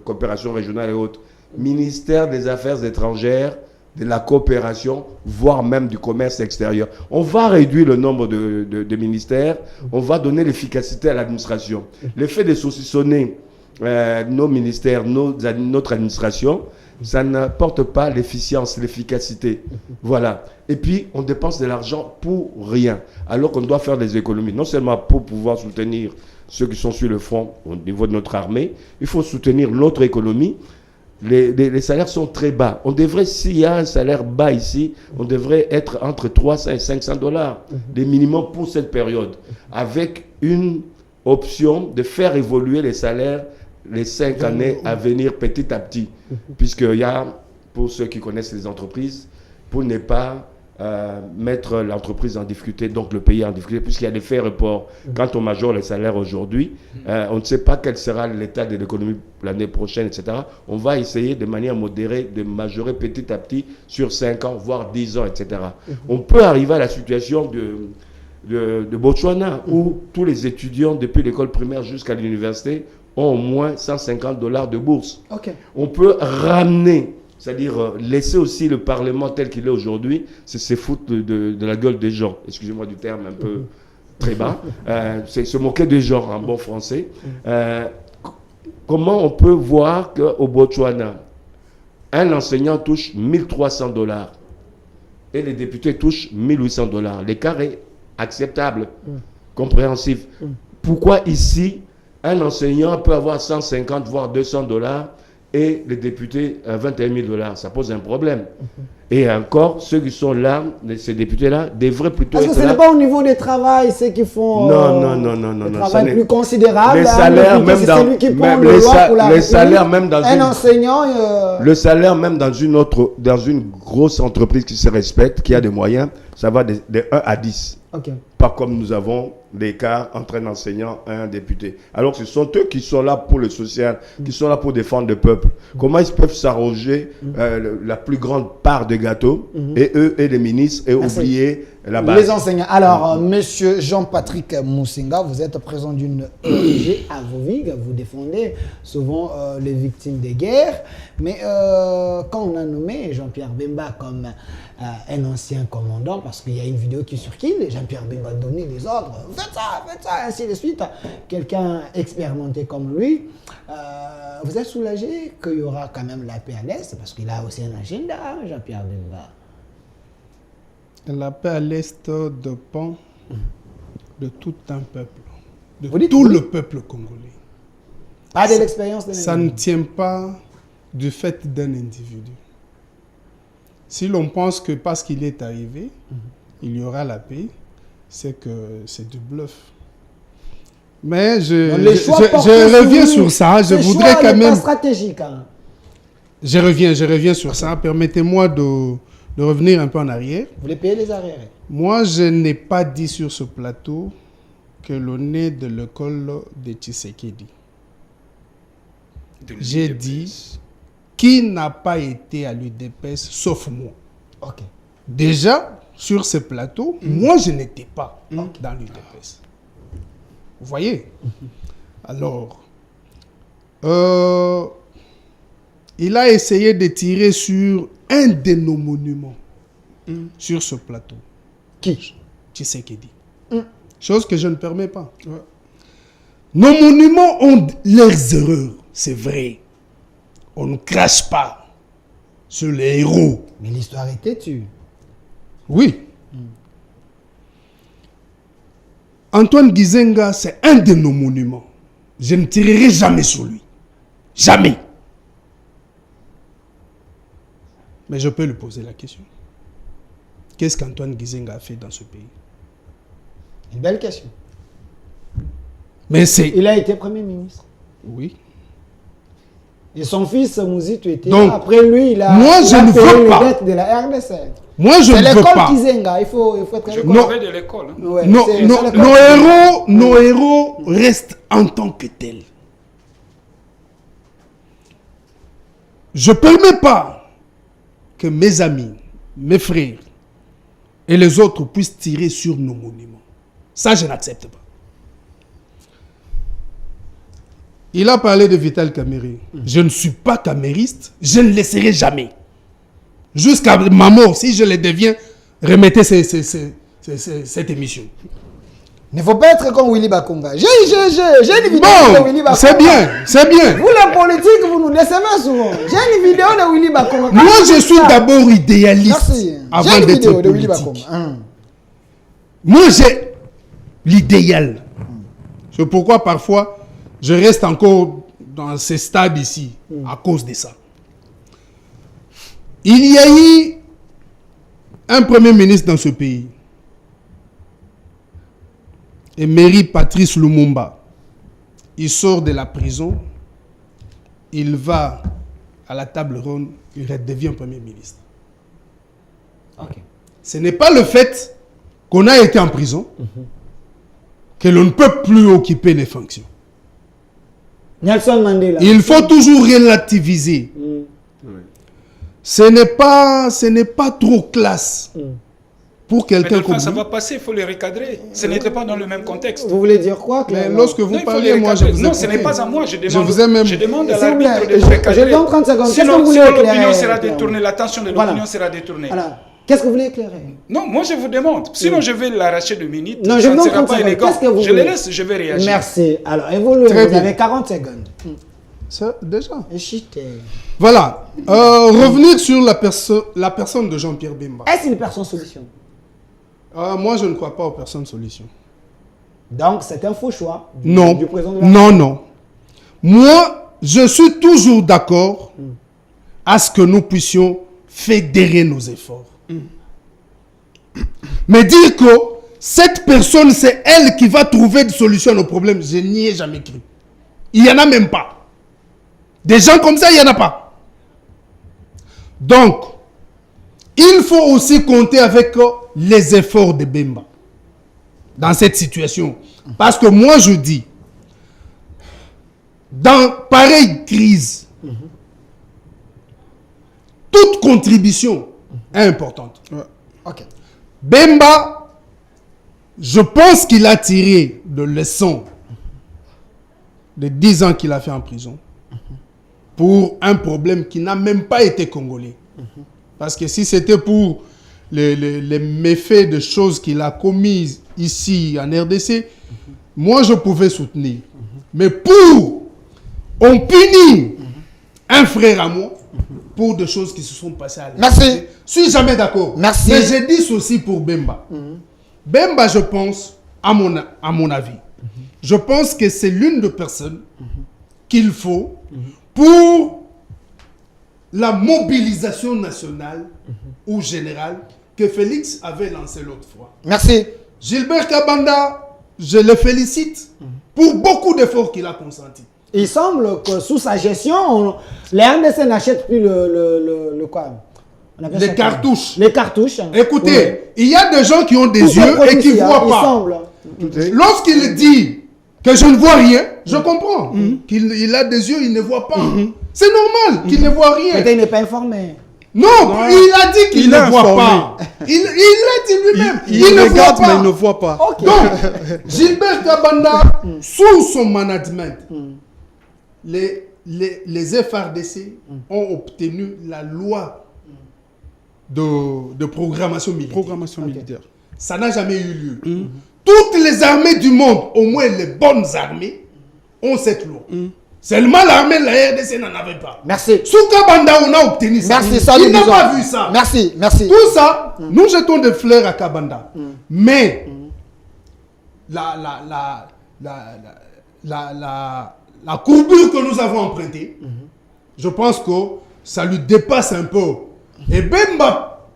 coopération régionale et autres, ministère des Affaires étrangères, de la coopération, voire même du commerce extérieur. On va réduire le nombre de ministères, on va donner l'efficacité à l'administration. Le fait de saucissonner nos ministères, notre administration, ça n'apporte pas l'efficience, l'efficacité. Voilà. Et puis, on dépense de l'argent pour rien, alors qu'on doit faire des économies. Non seulement pour pouvoir soutenir ceux qui sont sur le front au niveau de notre armée, il faut soutenir notre économie. Les salaires sont très bas. On devrait, s'il y a un salaire bas ici, on devrait être entre 300 et 500 $, les minimums pour cette période, avec une option de faire évoluer les salaires les 5 années à venir petit à petit. Puisqu'il y a, pour ceux qui connaissent les entreprises, pour ne pas mettre l'entreprise en difficulté, donc le pays en difficulté, puisqu'il y a des faits reports. Quand on majore les salaires aujourd'hui, on ne sait pas quel sera l'état de l'économie l'année prochaine, etc. On va essayer de manière modérée de majorer petit à petit sur 5 ans, voire 10 ans, etc. On peut arriver à la situation de Botswana, où tous les étudiants, depuis l'école primaire jusqu'à l'université, ont au moins $150 de bourse. On peut ramener, c'est-à-dire laisser aussi le Parlement tel qu'il est aujourd'hui, c'est se foutre de la gueule des gens. Excusez-moi du terme un peu très bas. C'est se moquer des gens en bon français. Comment on peut voir qu'au Botswana, un enseignant touche $1 300 et les députés touchent $1 800. L'écart est acceptable, compréhensif. Pourquoi ici, un enseignant peut avoir 150 voire $200 et les députés 21 000 $? Ça pose un problème. Et encore, ceux qui sont là, ces députés-là, devraient plutôt être là. Parce que ce n'est pas au niveau des travails, ceux qui font un travail plus considérable. Les salaires, même dans les salaires, même dans un enseignant. Le salaire, même dans une grosse entreprise qui se respecte, qui a des moyens, ça va de 1 à 10. Pas comme nous avons l'écart entre un enseignant et un député. Alors ce sont eux qui sont là pour le social, qui sont là pour défendre le peuple. Comment ils peuvent s'arroger la plus grande part de gâteau, et eux et les ministres, et oublier la base? Les enseignants. Alors, monsieur Jean-Patrick Moussinga, vous êtes président d'une ONG à Vovig, vous défendez souvent les victimes des guerres, mais quand on a nommé Jean-Pierre Bemba comme un ancien commandant, parce qu'il y a une vidéo qui circule, Jean-Pierre Bemba donnait des ordres, faites ça, ainsi de suite. Quelqu'un expérimenté comme lui, vous êtes soulagé qu'il y aura quand même la paix à l'Est, parce qu'il a aussi un agenda, Jean-Pierre Bemba. La paix à l'Est dépend de tout un peuple, de tout le peuple congolais. Pas de l'expérience de ça ne tient pas du fait d'un individu. Si l'on pense que parce qu'il est arrivé, il y aura la paix, c'est que c'est du bluff. Mais je reviens sur ça. Je voudrais quand même. Pas stratégique. Hein. Je reviens sur ça. Permettez-moi de revenir un peu en arrière. Vous voulez payer les arrières? Moi, je n'ai pas dit sur ce plateau que l'on est de l'école de Tshisekedi. J'ai dit qui n'a pas été à l'UDPS sauf moi. Déjà, sur ce plateau, moi, je n'étais pas dans l'UDPS. Vous voyez? Alors, il a essayé de tirer sur un de nos monuments sur ce plateau. Qui? Tshisekedi. Chose que je ne permets pas. Nos monuments ont leurs erreurs, c'est vrai. On ne crache pas sur les héros. Mais l'histoire est têtue. Oui. Antoine Gizenga, c'est un de nos monuments. Je ne tirerai jamais sur lui. Jamais. Mais je peux lui poser la question. Qu'est-ce qu'Antoine Gizenga a fait dans ce pays? Une belle question. Mais c'est... Il a été Premier ministre. Oui. Et son fils Mouzitu était donc, là. Après lui, il a payé les dettes de la RDC. Moi, je ne veux pas. C'est l'école Kizenga, il faut être je parlais de l'école. Hein. Ouais, nos héros restent en tant que tels. Je ne permets pas que mes amis, mes frères et les autres puissent tirer sur nos monuments. Ça, je n'accepte pas. Il a parlé de Vital Kamerhe. Je ne suis pas camériste, je ne le serai jamais. Jusqu'à ma mort, si je le deviens, remettez cette émission. Il ne faut pas être comme Willy Bakonga. J'ai une vidéo de Willy Bakonga. C'est bien. Vous, les politiques, vous nous décevez souvent. J'ai une vidéo de Willy Bakonga. Moi, je suis d'abord idéaliste avant d'être politique. Moi, j'ai l'idéal. C'est pourquoi parfois, je reste encore dans ces stades ici, à cause de ça. Il y a eu un premier ministre dans ce pays. Emery Patrice Lumumba. Il sort de la prison. Il va à la table ronde. Il redevient premier ministre. Ce n'est pas le fait qu'on a été en prison que l'on ne peut plus occuper les fonctions. Nelson Mandela. Il faut toujours relativiser. Ce n'est pas trop classe pour quelqu'un comme ça vous. va passer, il faut les recadrer. Ce n'était pas dans le même contexte. Vous voulez dire quoi, Mais Claire? lorsque vous Non, il faut parlez, les moi je recadrer. vous ai Non, ce n'est coupé. pas à moi. Je demande à S'il vous plaît, l'arbitre de je recadrer. donne 30 secondes. Qu'est-ce que Sinon, vous voulez l'opinion éclairer, sera Claire? détournée, l'attention de Voilà. l'opinion sera détournée. Voilà. Qu'est-ce que vous voulez éclairer? Non, moi je vous demande. Sinon, je vais l'arracher de minutes. Non, je ça vous ne donne sera 30 pas secondes. élégant. Qu'est-ce que vous Je voulez? les laisse, je vais réagir. Merci. Alors, évoluez, Très vous bien. avez 40 secondes. Ça, déjà. Chutez. Voilà. Revenir sur la personne de Jean-Pierre Bemba. Est-ce une personne solution? Moi, je ne crois pas aux personnes solutions. Donc, c'est un faux choix Non. du président de la Non. Moi, je suis toujours d'accord à ce que nous puissions fédérer nos efforts. Mais dire que cette personne, c'est elle qui va trouver des solutions à nos problèmes, je n'y ai jamais cru. Il n'y en a même pas. Des gens comme ça, il n'y en a pas. Donc, il faut aussi compter avec les efforts de Bemba dans cette situation. Parce que moi, je dis, dans pareille crise, toute contribution est importante. Ok. Bemba, je pense qu'il a tiré de leçons de 10 ans qu'il a fait en prison pour un problème qui n'a même pas été congolais. Parce que si c'était pour les méfaits de choses qu'il a commises ici en RDC, moi je pouvais soutenir. Mais pour on punit un frère à moi pour des choses qui se sont passées à Merci. Je suis jamais d'accord. Merci. Mais je dis ceci pour Bemba. Bemba, je pense, à mon avis, je pense que c'est l'une des personnes qu'il faut pour la mobilisation nationale ou générale que Félix avait lancée l'autre fois. Merci. Gilbert Kabanda, je le félicite pour beaucoup d'efforts qu'il a consentis. Il semble que sous sa gestion, les RDC n'achètent plus le quoi? On appelle Les ça cartouches. quoi? Les cartouches. Écoutez, il y a des gens qui ont des Tout est yeux et qui ne produit, voient il pas. semble. Lorsqu'il dit que je ne vois rien, je comprends. Qu'il a des yeux, il ne voit pas. C'est normal qu'il ne voit rien. Peut-être il n'est pas informé. Non, il a dit qu'il Il ne est voit informé. pas. Il l'a dit lui-même. Il ne regarde, voit mais pas. il ne voit pas. Ok. Donc, Gilbert Kabanda, sous son management, les FRDC ont obtenu la loi de programmation militaire. Programmation militaire. Ça n'a jamais eu lieu. Toutes les armées du monde, au moins les bonnes armées, ont cette loi. Seulement l'armée de la RDC n'en avait pas. Merci. Sous Kabanda, on a obtenu ça. Merci, ça, Il nous n'a disons. pas vu ça. Merci, merci. Tout ça, nous jetons des fleurs à Kabanda. Mais la courbure que nous avons empruntée, je pense que ça lui dépasse un peu. Et Bemba,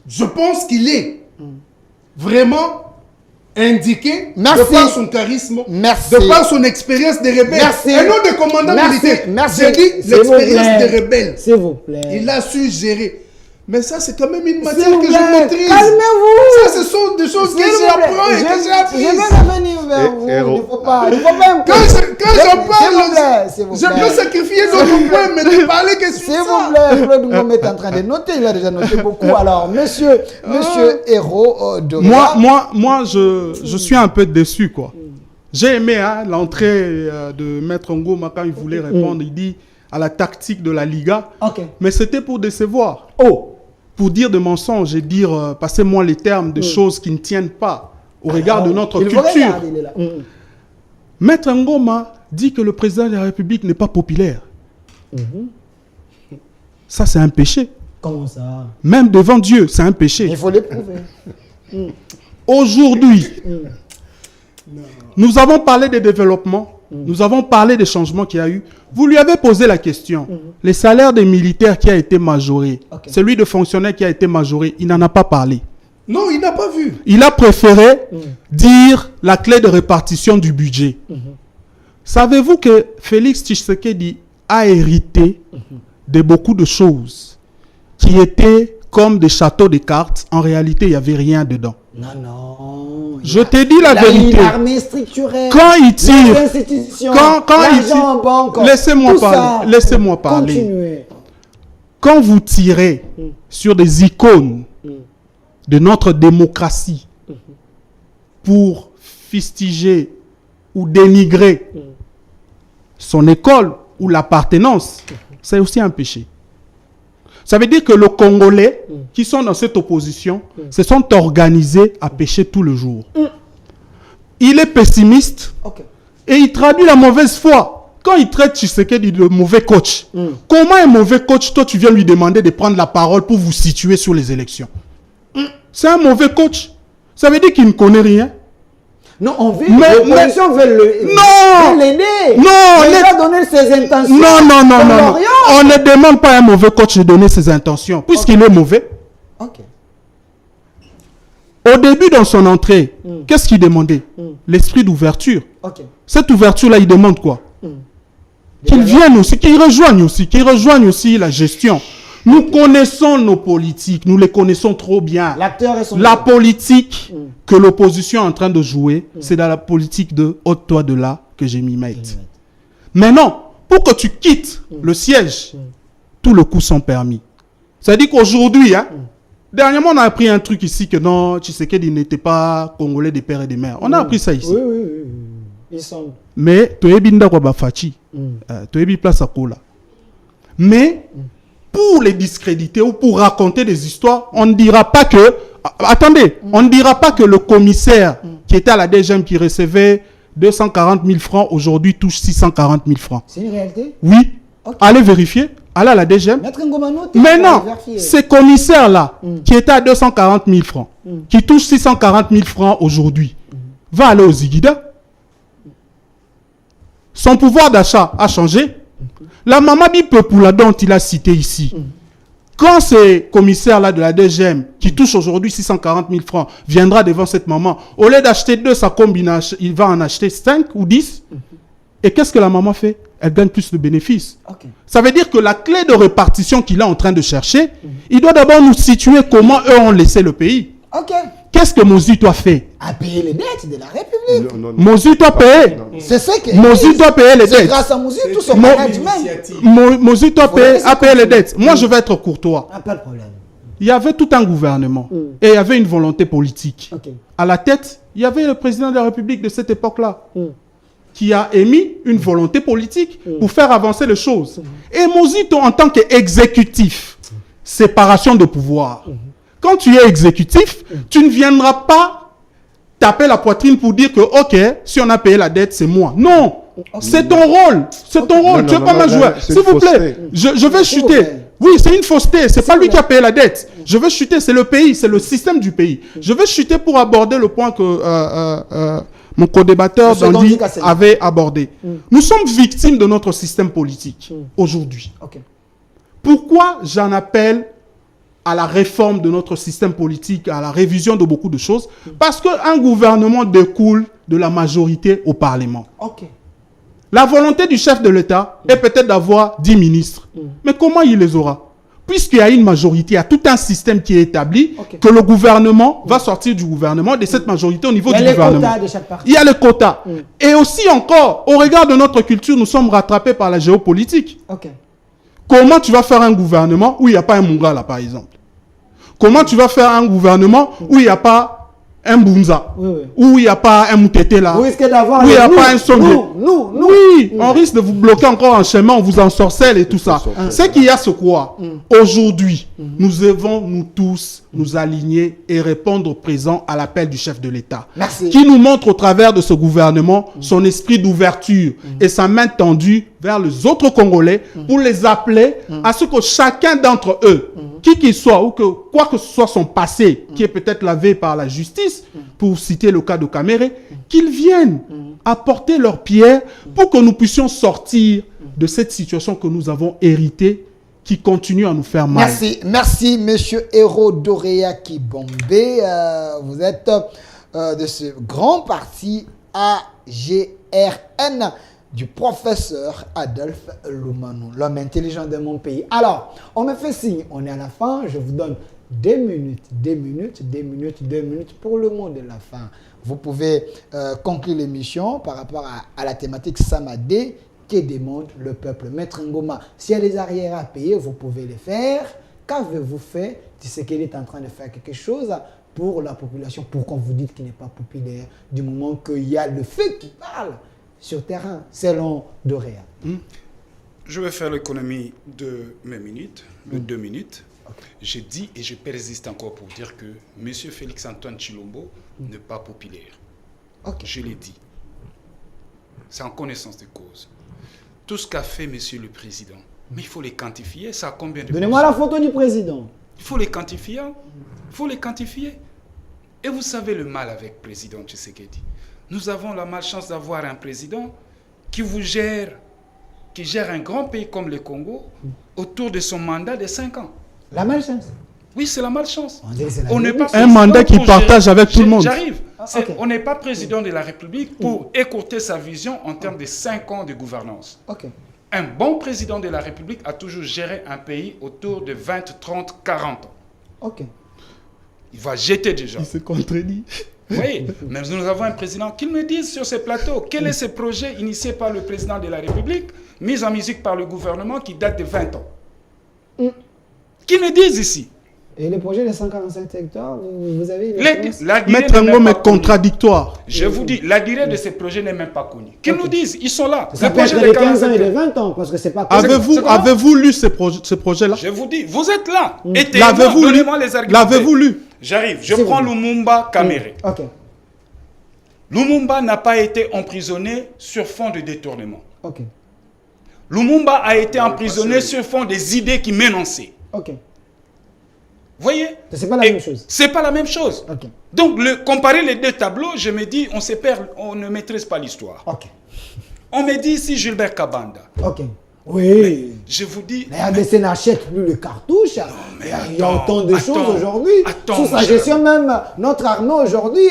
je pense qu'il est vraiment indiqué Merci. de par son charisme, Merci. de par son expérience de rebelle. Merci. Et non de commandant Merci. militaire. Merci. J'ai dit S'il vous l'expérience plaît. de rebelle. S'il vous plaît. Il a su gérer. Mais ça, c'est quand même une S'il matière vous que plaît, je maîtrise. calmez-vous. Ça, ce sont des choses que S'il vous plaît, j'apprends et que j'ai Je apprises. vais revenir vers vous. Héros. Il ne faut pas. Il faut même. Quand j'en parle, s'il vous je plaît. peux sacrifier d'autres points, mais ne parler que sur S'il ça. vous plaît, Claude Ngom est en train de noter. Il a déjà noté beaucoup. Alors, monsieur Héros de Moi, je suis un peu déçu, quoi. J'ai aimé l'entrée de Maître Ngoma quand il voulait répondre. Il dit à la tactique de la Liga. Ok. Mais c'était pour décevoir. Oh. Pour dire de mensonges et dire, passez-moi les termes, de choses qui ne tiennent pas au regard de notre Il faut culture. regarder, il est là. Maître Ngoma dit que le président de la République n'est pas populaire. Ça, c'est un péché. Comment ça? Même devant Dieu, c'est un péché. Il faut l'éprouver. Aujourd'hui, nous avons parlé des développements, nous avons parlé des changements qu'il y a eu. Vous lui avez posé la question. Les salaires des militaires qui a été majoré, celui de fonctionnaires qui a été majoré, il n'en a pas parlé. Non, il n'a pas vu. Il a préféré dire la clé de répartition du budget. Savez-vous que Félix Tshisekedi a hérité de beaucoup de choses qui étaient comme des châteaux de cartes. En réalité, il n'y avait rien dedans. Non. Je te dis la vérité. Une armée structurée. Quand ils tirent, les institutions, quand ils l'argent tirent, en banque, laissez-moi tout parler. ça. Laissez-moi parler. Continuez. Quand vous tirez sur des icônes de notre démocratie pour fustiger ou dénigrer son école ou l'appartenance, c'est aussi un péché. Ça veut dire que les Congolais qui sont dans cette opposition se sont organisés à pécher tout le jour. Il est pessimiste et il traduit la mauvaise foi. Quand il traite Tshisekedi de mauvais coach, comment un mauvais coach, toi tu viens lui demander de prendre la parole pour vous situer sur les élections? C'est un mauvais coach. Ça veut dire qu'il ne connaît rien. Non, on veut l'opposition veut l'aider. Non, il va donner ses intentions. Non. On ne demande pas à un mauvais coach de donner ses intentions, puisqu'il est mauvais. Au début, dans son entrée, qu'est-ce qu'il demandait? L'esprit d'ouverture. Cette ouverture-là, il demande quoi? Qu'ils viennent aussi, qu'ils rejoignent aussi la gestion. Nous connaissons nos politiques, nous les connaissons trop bien. La politique que l'opposition est en train de jouer, c'est dans la politique de ôte-toi de là que j'ai m'y mette. Maintenant, pour que tu quittes le siège, tous les coups sont permis. Ça dit qu'aujourd'hui, dernièrement, on a appris un truc ici que non, Tshisekedi n'était pas Congolais des pères et des mères. On a appris ça ici. Oui. Ils sont... Mais, tu es binda kwa bafachi. Tu es place à Kola. Mais, pour les discréditer ou pour raconter des histoires, on ne dira pas que... Attendez, on ne dira pas que le commissaire qui était à la DGM qui recevait 240 000 francs, aujourd'hui touche 640 000 francs. C'est une réalité? Oui. Allez vérifier. Allez à la DGM. Mais non, ces commissaires-là, qui étaient à 240 000 francs, qui touchent 640 000 francs aujourd'hui, va aller au Zigida. Son pouvoir d'achat a changé. La Mamadi Pepula dont il a cité ici, quand ces commissaires-là de la DGM, qui touchent aujourd'hui 640 000 francs, viendra devant cette maman, au lieu d'acheter 2 sa combinaison, il va en acheter 5 ou 10. Et qu'est-ce que la maman fait? Elle gagne plus de bénéfices. Ça veut dire que la clé de répartition qu'il est en train de chercher, il doit d'abord nous situer comment eux ont laissé le pays. Qu'est-ce que Mozitu a fait? A payé les dettes de la République. Mozitu a payé. C'est ce que... Mozitu a payé les dettes. C'est grâce à Mozitu, son management. Mozitu a payé les dettes. Moi, je vais être courtois. Pas de problème. Il y avait tout un gouvernement et il y avait une volonté politique. À la tête, il y avait le président de la République de cette époque-là qui a émis une volonté politique pour faire avancer les choses. Et Mozitu, en tant qu'exécutif, séparation de pouvoir. Quand tu es exécutif, tu ne viendras pas taper la poitrine pour dire que, ok, si on a payé la dette, c'est moi. Non, c'est ton rôle. C'est ton rôle. Tu es comme un joueur. S'il vous plaît, je vais chuter. Oui, c'est une fausseté. C'est pas lui qui a payé la dette. Je vais chuter. C'est le pays. C'est le système du pays. Je vais chuter pour aborder le point que mon co-débatteur Dandy avait abordé. Nous sommes victimes de notre système politique aujourd'hui. Pourquoi j'en appelle à la réforme de notre système politique, à la révision de beaucoup de choses? Parce qu'un gouvernement découle de la majorité au Parlement. La volonté du chef de l'État est peut-être d'avoir 10 ministres. Mais comment il les aura? Puisqu'il y a une majorité, il y a tout un système qui est établi, que le gouvernement va sortir du gouvernement, de cette majorité au niveau du gouvernement. Il y a les quotas. Et aussi encore, au regard de notre culture, nous sommes rattrapés par la géopolitique. Comment tu vas faire un gouvernement où il n'y a pas un Mungala, par exemple? Comment tu vas faire un gouvernement où il n'y a pas un Bunza, où il n'y a pas un Moutete là, où il n'y a pas un Songe? Oui, on risque de vous bloquer encore en chemin, on vous ensorcelle et tout ça. C'est qu'il y a ce quoi? Aujourd'hui, nous devons, nous tous, nous aligner et répondre présent à l'appel du chef de l'État. Qui nous montre au travers de ce gouvernement son esprit d'ouverture et sa main tendue vers les autres Congolais pour les appeler à ce que chacun d'entre eux, qui qu'il soit, ou que quoi que ce soit son passé, qui est peut-être lavé par la justice, pour citer le cas de Kamere, qu'ils viennent apporter leur pierre pour que nous puissions sortir de cette situation que nous avons héritée, qui continue à nous faire mal. Merci, monsieur Héro Doréa Kibombe. Vous êtes de ce grand parti AGRN du professeur Adolphe Lumano, l'homme intelligent de mon pays. Alors, on me fait signe, on est à la fin, je vous donne 2 minutes pour le mot de la fin. Vous pouvez conclure l'émission par rapport à la thématique Samadé. Que demande le peuple? Maître Ngoma, s'il y a des arrières à payer, vous pouvez les faire. Qu'avez-vous fait? Tshisekedi est en train de faire quelque chose pour la population. Pourquoi vous dites qu'il n'est pas populaire du moment qu'il y a le fait qui parle sur terrain, selon Doréa? Je vais faire l'économie de mes minutes, de 2 minutes. Okay. Je dis et je persiste encore pour dire que M. Félix-Antoine Tshilombo n'est pas populaire. Okay. Je l'ai dit. C'est en connaissance de cause. Tout ce qu'a fait M. le Président, mais il faut les quantifier. Ça a combien de... Donnez-moi la photo du Président. Il faut les quantifier. Il faut les quantifier. Et vous savez le mal avec le Président Tshisekedi. Nous avons la malchance d'avoir un président qui gère un grand pays comme le Congo autour de son mandat de 5 ans. La malchance? Oui, c'est la malchance. On n'est pas un mandat qui partage avec tout le monde. J'arrive. Okay. On n'est pas président de la République pour écourter sa vision en termes de 5 ans de gouvernance. Okay. Un bon président de la République a toujours géré un pays autour de 20, 30, 40 ans. Okay. Il va jeter déjà. Il se contredit. Oui, mais nous avons un président qui me dise sur ces plateaux quel est ce projet initié par le président de la République, mis en musique par le gouvernement qui date de 20 ans. Qui me dise ici. Et le projet de 145 hectares, vous avez... Maître Ngom est contradictoire. Je vous dis, la durée de ces projets n'est même pas connue. Qu'ils nous disent, ils sont là. Ça peut être de 15 ans et de 20 ans, parce que c'est pas... Avez-vous lu ce projet-là? Je vous dis, vous êtes là. Donnez-moi les arguments. L'avez-vous lu? J'arrive. Je prends Lumumba Kamere. Ok. Lumumba n'a pas été emprisonné sur fond de détournement. Ok. Lumumba a été emprisonné sur fond des idées qui m'énonçaient. Ok. Vous voyez? C'est pas la même chose. C'est pas la même chose. Okay. Donc, comparer les deux tableaux, je me dis, on se perd, on ne maîtrise pas l'histoire. Okay. On me dit ici Gilbert Kabanda. Ok. Oui. Mais je vous dis... Mais RDC n'achète plus le cartouche. Non, mais il y a autant de choses aujourd'hui. Sous sa gestion même, notre armée aujourd'hui...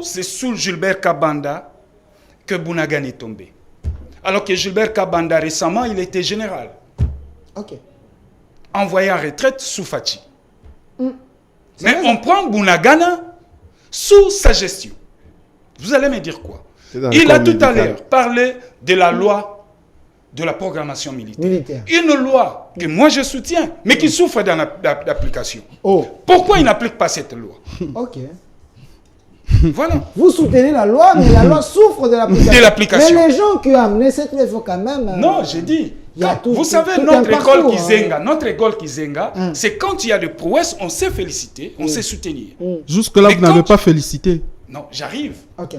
C'est sous Gilbert Kabanda que Bounagan est tombé. Alors que Gilbert Kabanda, récemment, il était général. Ok. Envoyé en retraite sous Fachi. Mais on prend Bounagana sous sa gestion. Vous allez me dire quoi? Il a tout à l'heure parlé de la loi de la programmation militaire. Une loi que moi je soutiens, mais qui souffre d'application. Pourquoi il n'applique pas cette loi? Ok. Voilà. Vous soutenez la loi, mais la loi souffre de l'application. Mais les gens qui ont amené cette loi, il faut quand même... Non, j'ai dit... Vous savez, notre école Kizenga, c'est quand il y a de prouesses, on sait féliciter, on sait soutenir. Jusque-là, vous n'avez pas félicité. Non, j'arrive. Okay.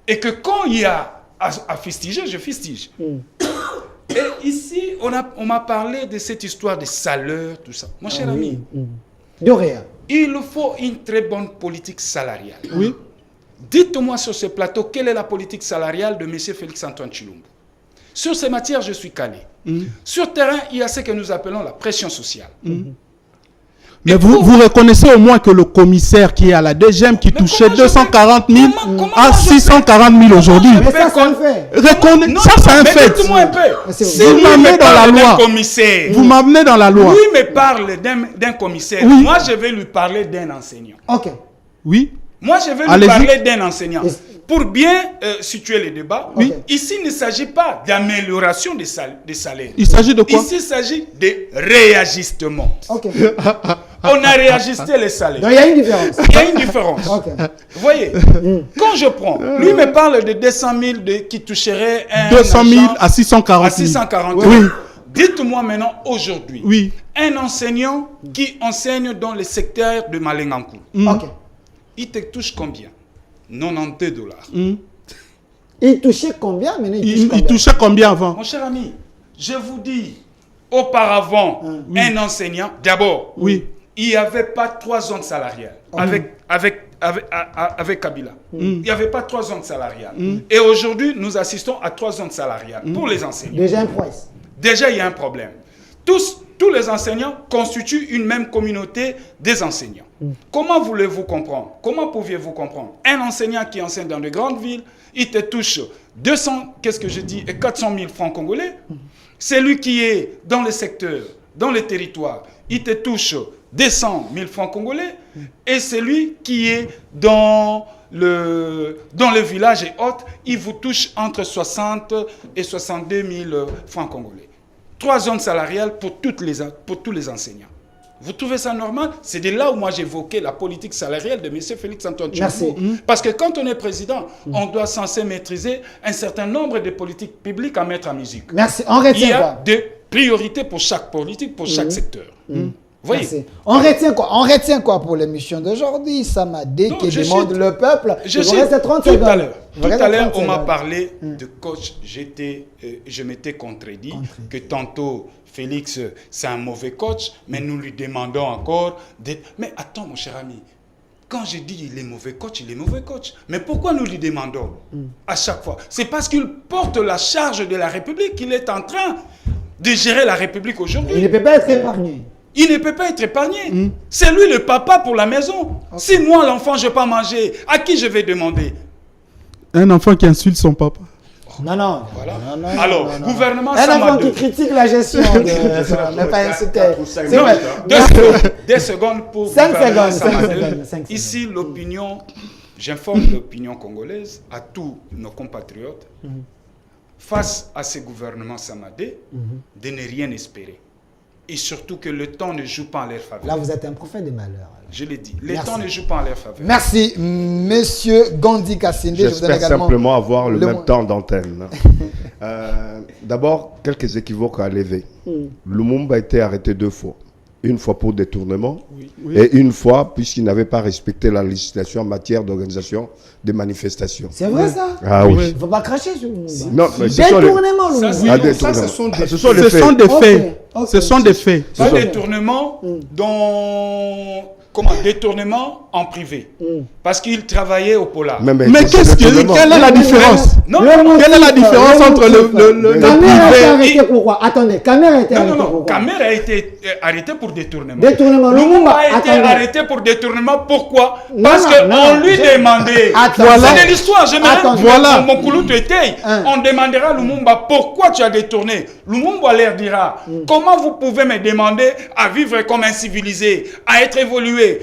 Et que quand il y a à fustiger, je fustige. Et ici, on m'a parlé de cette histoire de salaire, tout ça. Mon cher ami, il faut une très bonne politique salariale. Oui. Dites-moi sur ce plateau, quelle est la politique salariale de M. Félix-Antoine Tshilombo? Sur ces matières, je suis calé. Sur terrain, il y a ce que nous appelons la pression sociale. Mais vous reconnaissez au moins que le commissaire qui est à la DGM qui touchait 240 000 à 640 000 aujourd'hui. Mais ça, c'est un fait. Ça, c'est un fait. Dites-moi un peu. Si vous m'amenez dans la loi, vous m'amenez dans la loi. Lui me parle d'un commissaire. Oui. Moi, je vais lui parler d'un enseignant. Ok. Oui. Moi, je vais lui parler d'un enseignant. Pour bien situer le débat, ici, il ne s'agit pas d'amélioration des salaires. Il s'agit de quoi? Ici, il s'agit de réajustement. Ok. On a réajusté les salaires. Donc, il y a une différence. Il y a une différence. Okay. Vous voyez, quand je prends, lui me parle de 200 000 qui toucherait 200 000 à 640 000. 640 000. Oui. Dites-moi maintenant, aujourd'hui, oui. Un enseignant qui enseigne dans le secteur de Malengankou, il te touche combien? 92 $. Il touchait combien? Il touchait combien avant? Mon cher ami, je vous dis, auparavant, un enseignant, d'abord, il n'y avait pas 3 zones salariales avec Kabila. Il n'y avait pas 3 zones salariales. Et aujourd'hui, nous assistons à 3 zones salariales pour les enseignants. Déjà un problème. Déjà, il y a un problème. Tous les enseignants constituent une même communauté des enseignants. Comment voulez-vous comprendre? Comment pouviez-vous comprendre? Un enseignant qui enseigne dans de grandes villes, il te touche 200, qu'est-ce que je dis, et 400 000 francs congolais. Celui qui est dans le secteur, dans les territoires, il te touche 200 000 francs congolais et celui qui est dans le village et autres, il vous touche entre 60 et 62 000 francs congolais. 3 zones salariales pour tous les enseignants. Vous trouvez ça normal? C'est de là où moi j'évoquais la politique salariale de M. Félix-Antoine Tshilombo. Parce que quand on est président, on doit censé maîtriser un certain nombre de politiques publiques à mettre en musique. Merci. On retient Il y a quoi? des priorités pour chaque politique, pour chaque secteur. Vous voyez? Merci. On retient quoi? On retient quoi pour l'émission d'aujourd'hui? Samadé qui demande le peuple. Je vous sais, restez 30 tout secondes. à l'heure. Tout à l'heure, on m'a secondes. parlé de coach. Je m'étais contredit que tantôt Félix, c'est un mauvais coach, mais nous lui demandons encore d'être... Mais attends, mon cher ami, quand je dis il est mauvais coach, il est mauvais coach. Mais pourquoi nous lui demandons à chaque fois? C'est parce qu'il porte la charge de la République, qu'il est en train de gérer la République aujourd'hui. Il ne peut pas être épargné. Il ne peut pas être épargné. C'est lui le papa pour la maison. Si moi, l'enfant, je n'ai pas mangé, à qui je vais demander? Un enfant qui insulte son papa. Non, non. Voilà. Non, Alors, non. gouvernement Un enfant Samadou. qui critique la gestion de... mais pas insulter. C'est vrai. 2 secondes pour 5 gouvernement secondes. Samadou. 5 secondes. Ici, l'opinion, j'informe l'opinion congolaise, à tous nos compatriotes, face à ce gouvernement Samadé, de ne rien espérer. Et surtout que le temps ne joue pas en leur faveur. Là, vous êtes un prophète des malheurs. Je l'ai dit. Le Merci. temps ne joue pas en leur faveur. Merci, monsieur Gandhi Kassende. J'espère simplement avoir le même temps d'antenne. D'abord, quelques équivoques à lever. Lumumba a été arrêté 2 fois. Une fois pour détournement et une fois puisqu'il n'avait pas respecté la législation en matière d'organisation des manifestations. C'est vrai ça? Ah oui. Il ne faut pas cracher sur Lumumba. Non, mais ce sont les... Détournement, Lumumba. Ah, détournement. Ça, ce sont des- Ce sont les Ce faits. sont des faits. Ok. Ce sont des faits. Pas détournement détournement en privé. Parce qu'il travaillait au polar. Mais quelle est la différence? Non, Quelle est la différence entre le Kamer a été privé arrêté pourquoi? Attendez, Kamer a été arrêté non. pourquoi? Kamer a été arrêté pour détournement. Détournement. Lumumba a été attendez. arrêté pour détournement. Pourquoi? Non, Parce non, qu'on lui je- demandait. Attends, C'est de l'histoire. Je attends, me voilà. mon couloute était. On demandera à Lumumba pourquoi tu as détourné. Lumumba leur dira comment vous pouvez me demander à vivre comme un civilisé, à être évolué,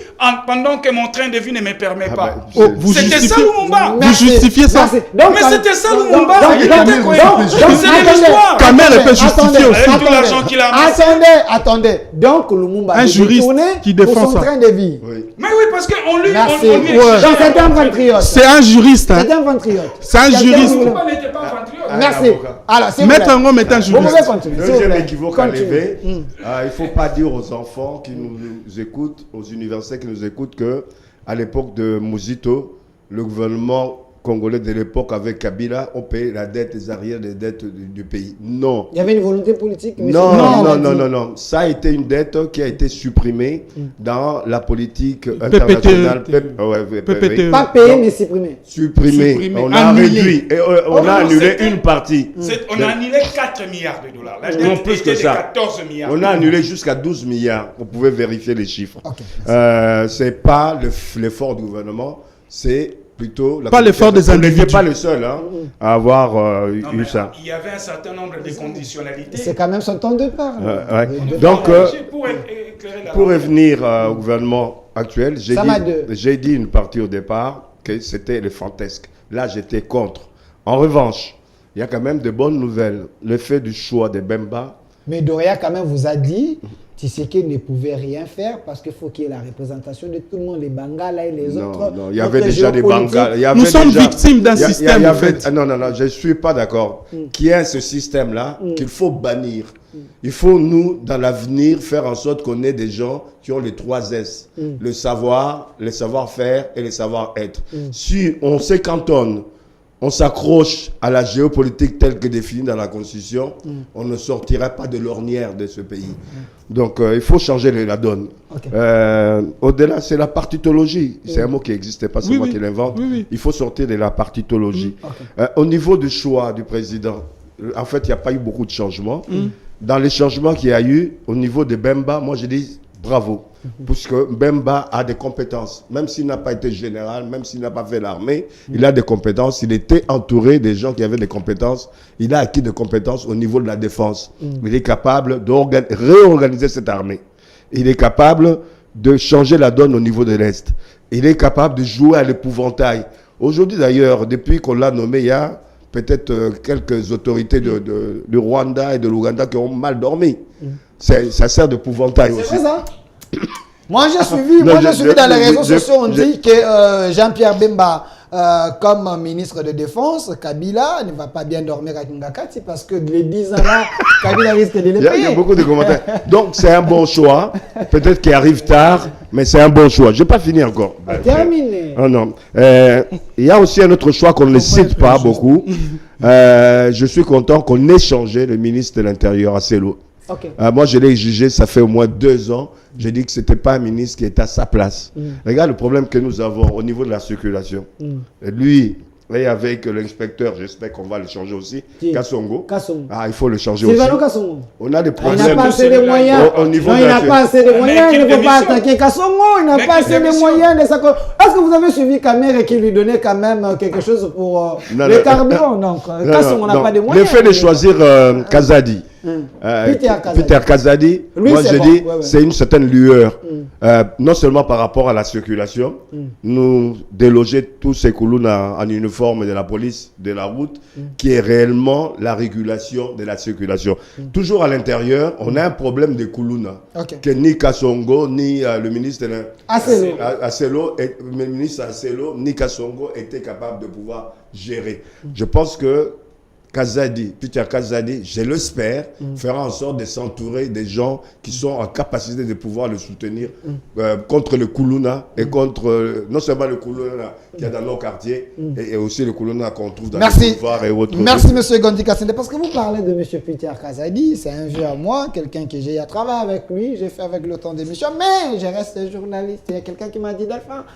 pendant que mon train de vie ne me permet pas. vous C'était ça justifiez- Lumumba. Vous justifiez ça? Merci. Donc, Mais c'était ça, donc, Lumumba. donc, Il donc, était donc, cohérent. donc, C'est de attendez, l'histoire. Kamer peut attendez, justifier aussi. Avec tout l'argent qu'il a amassé. Attendez. Donc, Lumumba Un a juriste détourné qui pour défend son ça. train de vie. Mais oui, parce qu'on lui... Merci. on lui Donc, exigeait c'est un un patriote. C'est un juriste. hein. C'est un patriote. C'est un Quelqu'un juriste. qui voulait- Lumumba n'était pas un patriote. Merci. Alors, s'il vous Maître plaît. Ngom est un Vous pouvez juriste. continuer. s'il vous Deuxième plaît. équivoque à Continue. lever, il ne faut pas dire aux enfants qui nous écoutent, aux universitaires qui nous écoutent, que à l'époque de Mouzito, le gouvernement congolais de l'époque avec Kabila ont payé la dette, les arrières des dettes du pays. Non. Il y avait une volonté politique. mais Non, c'est- non. Ça a été une dette qui a été supprimée dans la politique internationale. PPTE. Pas payé, mais supprimé. Supprimée. Supprimée, On a annulée. réduit. Et on a non, annulé c'était- une partie. On a annulé 4 milliards de dollars. La Non, dette plus était que de ça. 14 milliards. On a annulé jusqu'à 12 milliards. Vous pouvez vérifier les chiffres. Ok, C'est pas l'effort du gouvernement, c'est plutôt... Pas l'effort des On n'était individus. pas le seul à avoir Non, eu mais ça. il y avait un certain nombre de conditionnalités. C'est quand même son temps de part. Ouais. De Donc, part. Pour éclairer la pour revenir au gouvernement actuel, Ça m'a deux. j'ai dit une partie au départ que c'était le fantasque. Là, j'étais contre. En revanche, il y a quand même de bonnes nouvelles. Le fait du choix de Bemba, Mais Doria, quand même, vous a dit Tshisekedi ne pouvait rien faire parce qu'il faut qu'il y ait la représentation de tout le monde, les Bangala et les autres. non, il y avait autres déjà des géopolitiques. Bengales. Il y avait Nous sommes déjà- victimes d'un il y a- système, il y en avait- fait. Non, je ne suis pas d'accord. Qu'il y ait ce système-là, qu'il faut bannir. Il faut, nous, dans l'avenir, faire en sorte qu'on ait des gens qui ont les 3 S. Le savoir, le savoir-faire et le savoir-être. Si on se cantonne, on s'accroche à la géopolitique telle que définie dans la Constitution, on ne sortira pas de l'ornière de ce pays. Donc, il faut changer la donne. Ok. Au-delà, c'est la partitologie. C'est un mot qui n'existait pas, c'est Oui, moi oui. qui l'invente. Oui, oui. Il faut sortir de la partitologie. Au niveau du choix du président, en fait, il n'y a pas eu beaucoup de changements. Dans les changements qu'il y a eu, au niveau de Bemba, moi je dis bravo. Puisque Bemba a des compétences. Même s'il n'a pas été général, même s'il n'a pas fait l'armée, il a des compétences. Il était entouré des gens qui avaient des compétences. Il a acquis des compétences au niveau de la défense. Il est capable de réorganiser cette armée. il est capable de changer la donne au niveau de l'Est. Il est capable de jouer à l'épouvantail. Aujourd'hui d'ailleurs, depuis qu'on l'a nommé, il y a peut-être quelques autorités du Rwanda et de l'Ouganda qui ont mal dormi. Ça sert d'épouvantail aussi. C'est vrai ça? Moi j'ai suivi, dans les réseaux sociaux, on dit que Jean-Pierre Bemba, comme ministre de Défense, Kabila ne va pas bien dormir à Ngakati parce que les 10 ans là, Kabila risque de les payer. Il y a beaucoup de commentaires. Donc c'est un bon choix, peut-être qu'il arrive tard, mais c'est un bon choix. Je n'ai pas fini encore. Terminé. Oh non. Il y a aussi un autre choix qu'on ne cite pas beaucoup. Je suis content qu'on ait changé le ministre de l'Intérieur à Celo. Okay. Moi, je l'ai exigé, ça fait au moins 2 ans. J'ai dit que ce n'était pas un ministre qui était à sa place. Regarde le problème que nous avons au niveau de la circulation. Lui, et avec l'inspecteur, j'espère qu'on va le changer aussi, Kassongo. Ah, il faut le changer aussi. Kassongo. On a des problèmes. Il n'a pas assez de moyens. Au niveau non, il n'a pas assez de moyens. Il ne peut pas attaquer Kassongo. Il n'a pas assez de moyens. Est-ce que vous avez suivi Kamere qui lui donnait quand même quelque chose pour le carburant? Donc, Kassongo n'a pas de moyens. Le fait de choisir Kazadi. Peter Kazadi, lui, moi je dis, c'est une certaine lueur. Non seulement par rapport à la circulation, nous déloger tous ces Koulouna en uniforme de la police de la route, qui est réellement la régulation de la circulation. Toujours à l'intérieur, on a un problème de Koulouna, que ni Kassongo, ni le ministre Acelo, le ministre Acelo, ni Kassongo étaient capables de pouvoir gérer. Je pense que Kazadi, Peter Kazadi, je l'espère, fera en sorte de s'entourer des gens qui sont en capacité de pouvoir le soutenir contre le Koulouna et contre non seulement le Koulouna qu'il y a dans nos quartiers et aussi le Koulouna qu'on trouve dans les boulevards et autres. Merci M. Gondi Kassende, parce que vous parlez de M. Peter Kazadi, c'est un vieux à moi, quelqu'un que j'ai travaillé avec lui, j'ai fait avec le temps d'émission, mais je reste journaliste. Il y a quelqu'un qui m'a dit, Delphin,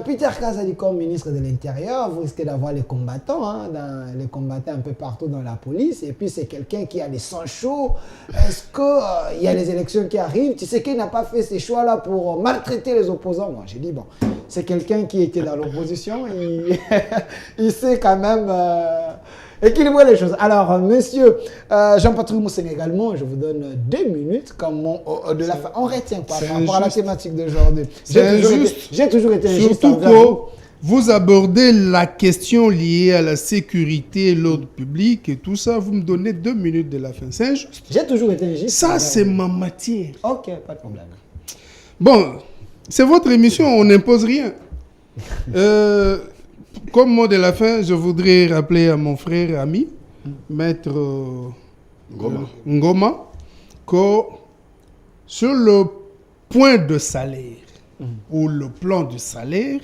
Peter Kazadi comme ministre de l'Intérieur, vous risquez d'avoir les combattants, les combattants un peu partout dans la police, et puis c'est quelqu'un qui a les sangs chauds. Est-ce qu'il y a les élections qui arrivent? Tu sais qu'il n'a pas fait ces choix-là pour maltraiter les opposants? Moi, j'ai dit, bon, c'est quelqu'un qui était dans l'opposition, il sait quand même équilibrer les choses. Alors, monsieur Jean-Patrick Mousseng également, je vous donne 2 minutes comme de la fin. On retient quoi par rapport à la thématique d'aujourd'hui? J'ai toujours été injuste. Surtout que vous abordez la question liée à la sécurité, l'ordre public et tout ça. Vous me donnez 2 minutes de la fin. C'est injuste. J'ai toujours été injuste. Ça, c'est ma matière. Ok, pas de problème. Bon, c'est votre émission, on n'impose rien. Comme mot de la fin, je voudrais rappeler à mon frère ami, Maître Ngoma, que sur le point de salaire ou le plan de salaire,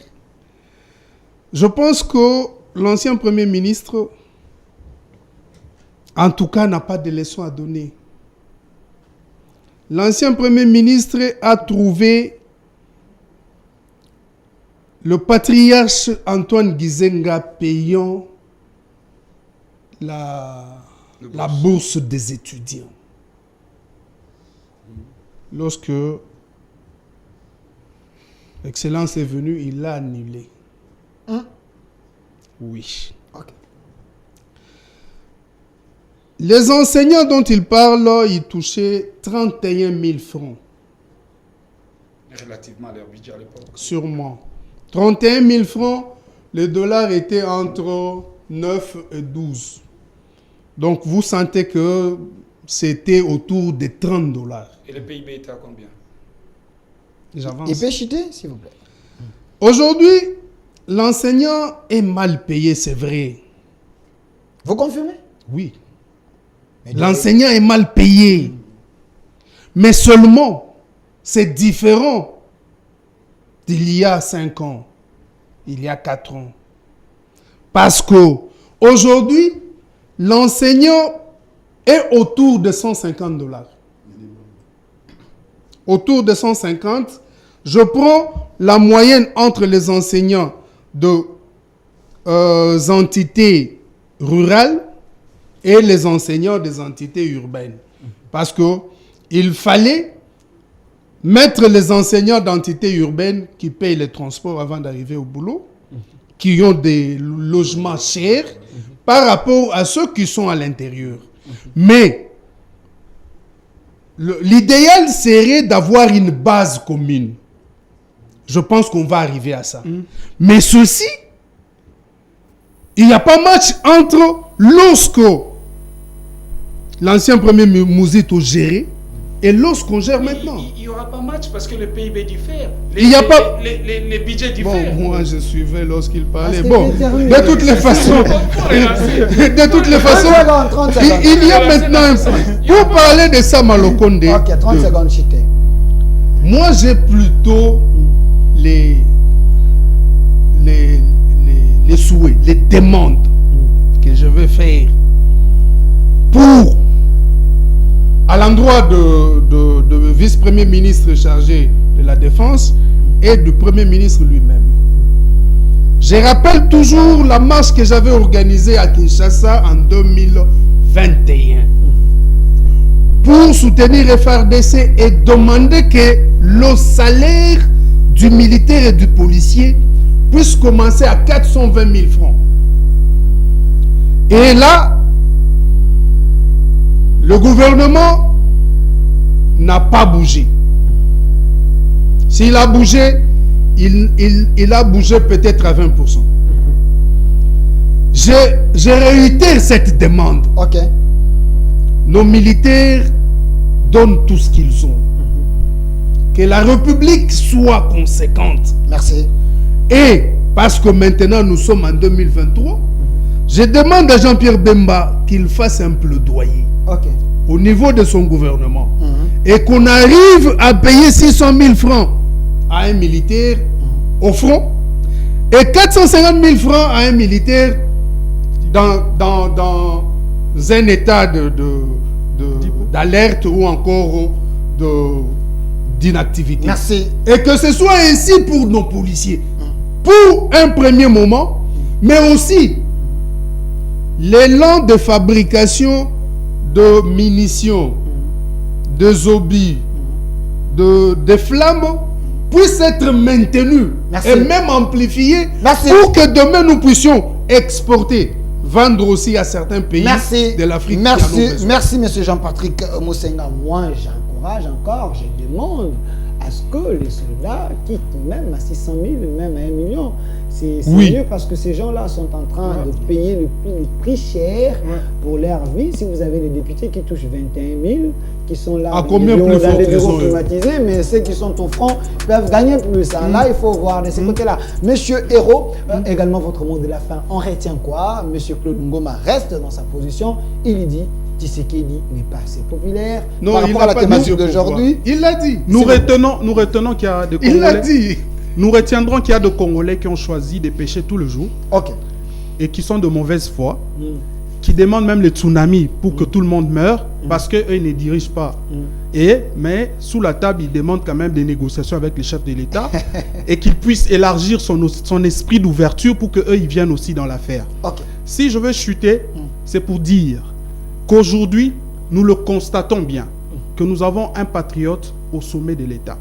je pense que l'ancien Premier ministre, en tout cas, n'a pas de leçon à donner. L'ancien Premier ministre a trouvé le patriarche Antoine Gizenga payant la bourse des étudiants. Lorsque l'Excellence est venue, il l'a annulé. Oui. Okay. Les enseignants dont il parle, ils touchaient 31 000 francs. Relativement à leur budget à l'époque. Sûrement. 31 000 francs, le dollar était entre 9 et 12. Donc, vous sentez que c'était autour de 30 $. Et le PIB était à combien? J'avance. Il peut chuter, s'il vous plaît. Aujourd'hui, l'enseignant est mal payé, c'est vrai. Vous confirmez? Oui. L'enseignant est mal payé. Mais seulement, c'est différent d'il y a 5 ans, il y a 4 ans. Parce que aujourd'hui, l'enseignant est autour de 150 $. Autour de 150, je prends la moyenne entre les enseignants de entités rurales et les enseignants des entités urbaines. Parce qu'il fallait mettre les enseignants d'entités urbaines qui payent les transports avant d'arriver au boulot, qui ont des logements chers, par rapport à ceux qui sont à l'intérieur. Mais l'idéal serait d'avoir une base commune. Je pense qu'on va arriver à ça. Mais ceci, il n'y a pas match entre lorsque l'ancien premier Mouzito gérait et lorsqu'on gère maintenant. Il n'y aura pas match parce que le PIB diffère. Il y a pas... Les budgets Bon, diffèrent. moi je suivais lorsqu'il parlait. Parce que Bon, déterminé. de toutes les façons, il y a maintenant, pour parler de ça, Malokonde, Ok, 30 secondes, Chité. moi j'ai plutôt les souhaits, les demandes que je vais faire pour, à l'endroit de vice-premier ministre chargé de la défense et du premier ministre lui-même. Je rappelle toujours la marche que j'avais organisée à Kinshasa en 2021 pour soutenir FRDC et demander que le salaire du militaire et du policier puisse commencer à 420 000 francs. Et là, le gouvernement n'a pas bougé. S'il a bougé, il a bougé peut-être à 20%. Je réitère cette demande. Ok. Nos militaires donnent tout ce qu'ils ont. Que la République soit conséquente. Merci. Et parce que maintenant nous sommes en 2023, je demande à Jean-Pierre Bemba qu'il fasse un plaidoyer Ok. au niveau de son gouvernement et qu'on arrive à payer 600 000 francs à un militaire au front et 450 000 francs à un militaire dans un état d'alerte ou encore d'inactivité. Merci. Et que ce soit ainsi pour nos policiers. Pour un premier moment, mais aussi l'élan de fabrication de munitions, de zombies, de flammes puisse être maintenu Merci. et même amplifié. Merci. Pour que demain nous puissions exporter, vendre aussi à certains pays Merci. de l'Afrique. Merci, monsieur Jean-Patrick Moussenga. Moi, j'encourage encore, je demande à ce que les soldats quittent même à 600 000, même à 1 million. C'est mieux parce que ces gens-là sont en train de payer le prix cher pour leur vie. Si vous avez des députés qui touchent 21 000, qui sont là à combien plus dans des bureaux fort climatisés, mais ceux qui sont au front peuvent gagner plus. Là, il faut voir de ces côtés-là. Monsieur Hérault, également votre mot de la fin. On retient quoi? Monsieur Claude Ngoma reste dans sa position. Il dit Tshisekedi n'est pas assez populaire. Non, par rapport à la thématique d'aujourd'hui. Il l'a dit. Nous retenons qu'il y a des Congolais. Il l'a dit. Nous retiendrons qu'il y a des Congolais qui ont choisi de pêcher tout le jour Ok. et qui sont de mauvaise foi, qui demandent même le tsunami pour que tout le monde meure parce qu'eux ne dirigent pas. Mais sous la table, ils demandent quand même des négociations avec les chefs de l'État et qu'ils puissent élargir son esprit d'ouverture pour qu'eux ils viennent aussi dans l'affaire. Ok. Si je veux chuter, c'est pour dire qu'aujourd'hui, nous le constatons bien, que nous avons un patriote au sommet de l'État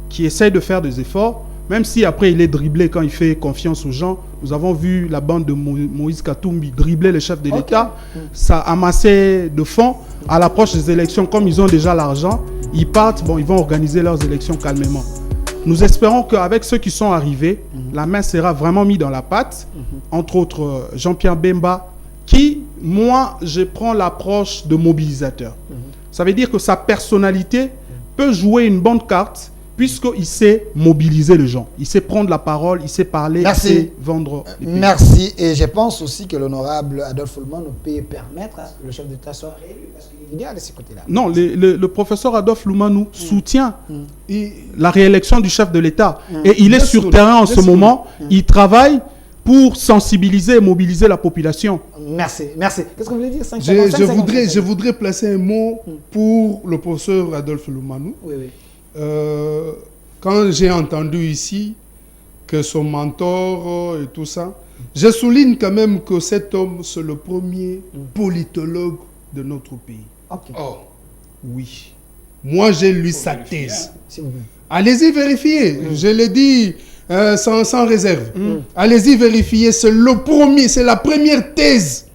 qui essaye de faire des efforts, même si après il est dribblé quand il fait confiance aux gens. Nous avons vu la bande de Moïse Katumbi dribbler les chefs de l'État. Ça a amassé de fonds. À l'approche des élections, comme ils ont déjà l'argent, ils partent, ils vont organiser leurs élections calmement. Nous espérons qu'avec ceux qui sont arrivés, la main sera vraiment mise dans la pâte, entre autres Jean-Pierre Bemba, qui, moi, je prends l'approche de mobilisateur. Ça veut dire que sa personnalité peut jouer une bonne carte, puisqu'il sait mobiliser les gens. Il sait prendre la parole, il sait parler, il sait vendre. Merci. Et je pense aussi que l'honorable Adolphe Oulman peut permettre que le chef d'État soit réélu, parce qu'il est idéal de ce côté-là. Non, le professeur Adolphe Loumanou soutient la réélection du chef de l'État. Et il est sur terrain en ce moment. Il travaille pour sensibiliser et mobiliser la population. Merci, merci. Qu'est-ce que vous voulez dire? Je voudrais placer un mot pour le professeur Adolphe Loumanou. Oui, oui. Quand j'ai entendu ici que son mentor et tout ça, je souligne quand même que cet homme, c'est le premier politologue de notre pays. Okay. Oh. Oui. Moi, j'ai lu sa thèse. Si vous voulez. Allez-y vérifier. Je l'ai dit sans réserve. Allez-y vérifier. C'est la première thèse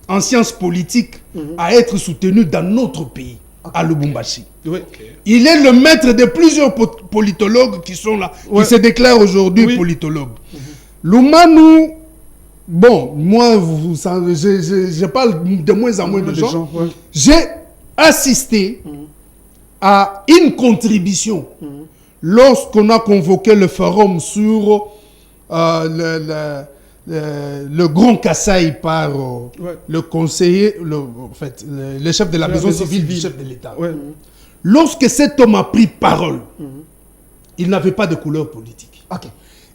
en sciences politiques à être soutenue dans notre pays. à Lubumbashi. Oui. Il est le maître de plusieurs politologues qui sont là, qui se déclarent aujourd'hui politologues. Lumanu, bon, moi, je parle de moins en moins de gens. J'ai assisté à une contribution lorsqu'on a convoqué le forum sur le Grand Kasaï par le conseiller, le chef de la maison civile du chef de l'État. Lorsque cet homme a pris parole, il n'avait pas de couleur politique.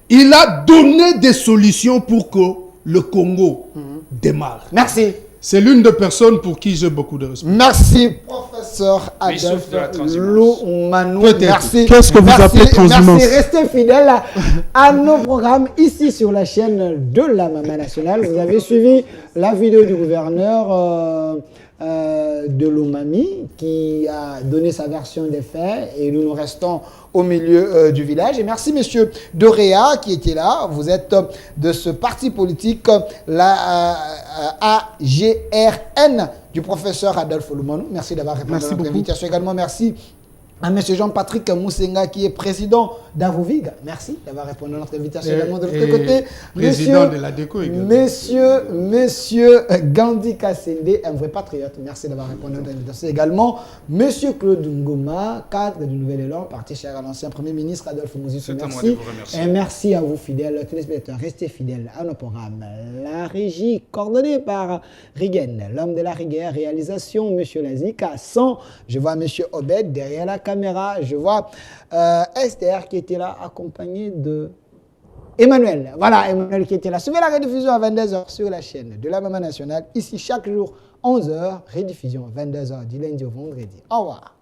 Il a donné des solutions pour que le Congo démarre. Merci. C'est l'une des personnes pour qui j'ai beaucoup de respect. Merci, professeur Adolphe Lumanu. Merci. Qu'est-ce que vous appelez transhumance? Merci. Restez fidèles à nos programmes ici sur la chaîne de la Maman Nationale. Vous avez suivi la vidéo du gouverneur de l'Omami qui a donné sa version des faits et nous restons au milieu du village. Et merci monsieur Doréa qui était là. Vous êtes de ce parti politique, la AGRN du professeur Adolphe Lumanu. Merci d'avoir répondu à notre invitation. Également merci à M. Jean-Patrick Moussenga qui est président d'Avovig. Merci d'avoir répondu à notre invitation. Également de l'autre côté, président de la DECO également. Monsieur Gandhi Kassende, un vrai patriote. Merci d'avoir répondu à notre invitation. Également, Monsieur Claude Ngoma, cadre du Nouvel Élan, parti cher à l'ancien Premier ministre Adolphe Mouzissou. Merci. Et merci à vous, fidèles téléspectateurs. Restez fidèles à nos programmes. La régie coordonnée par Rigen, l'homme de la rigueur, réalisation, Monsieur Lazika, son. Je vois Monsieur Obed derrière la caméra. Je vois Esther qui était là, accompagné de Emmanuel. Voilà, Emmanuel qui était là. Suivez la rediffusion à 22h sur la chaîne de la Maman Nationale. Ici, chaque jour, 11h, rediffusion 22h du lundi au vendredi. Au revoir.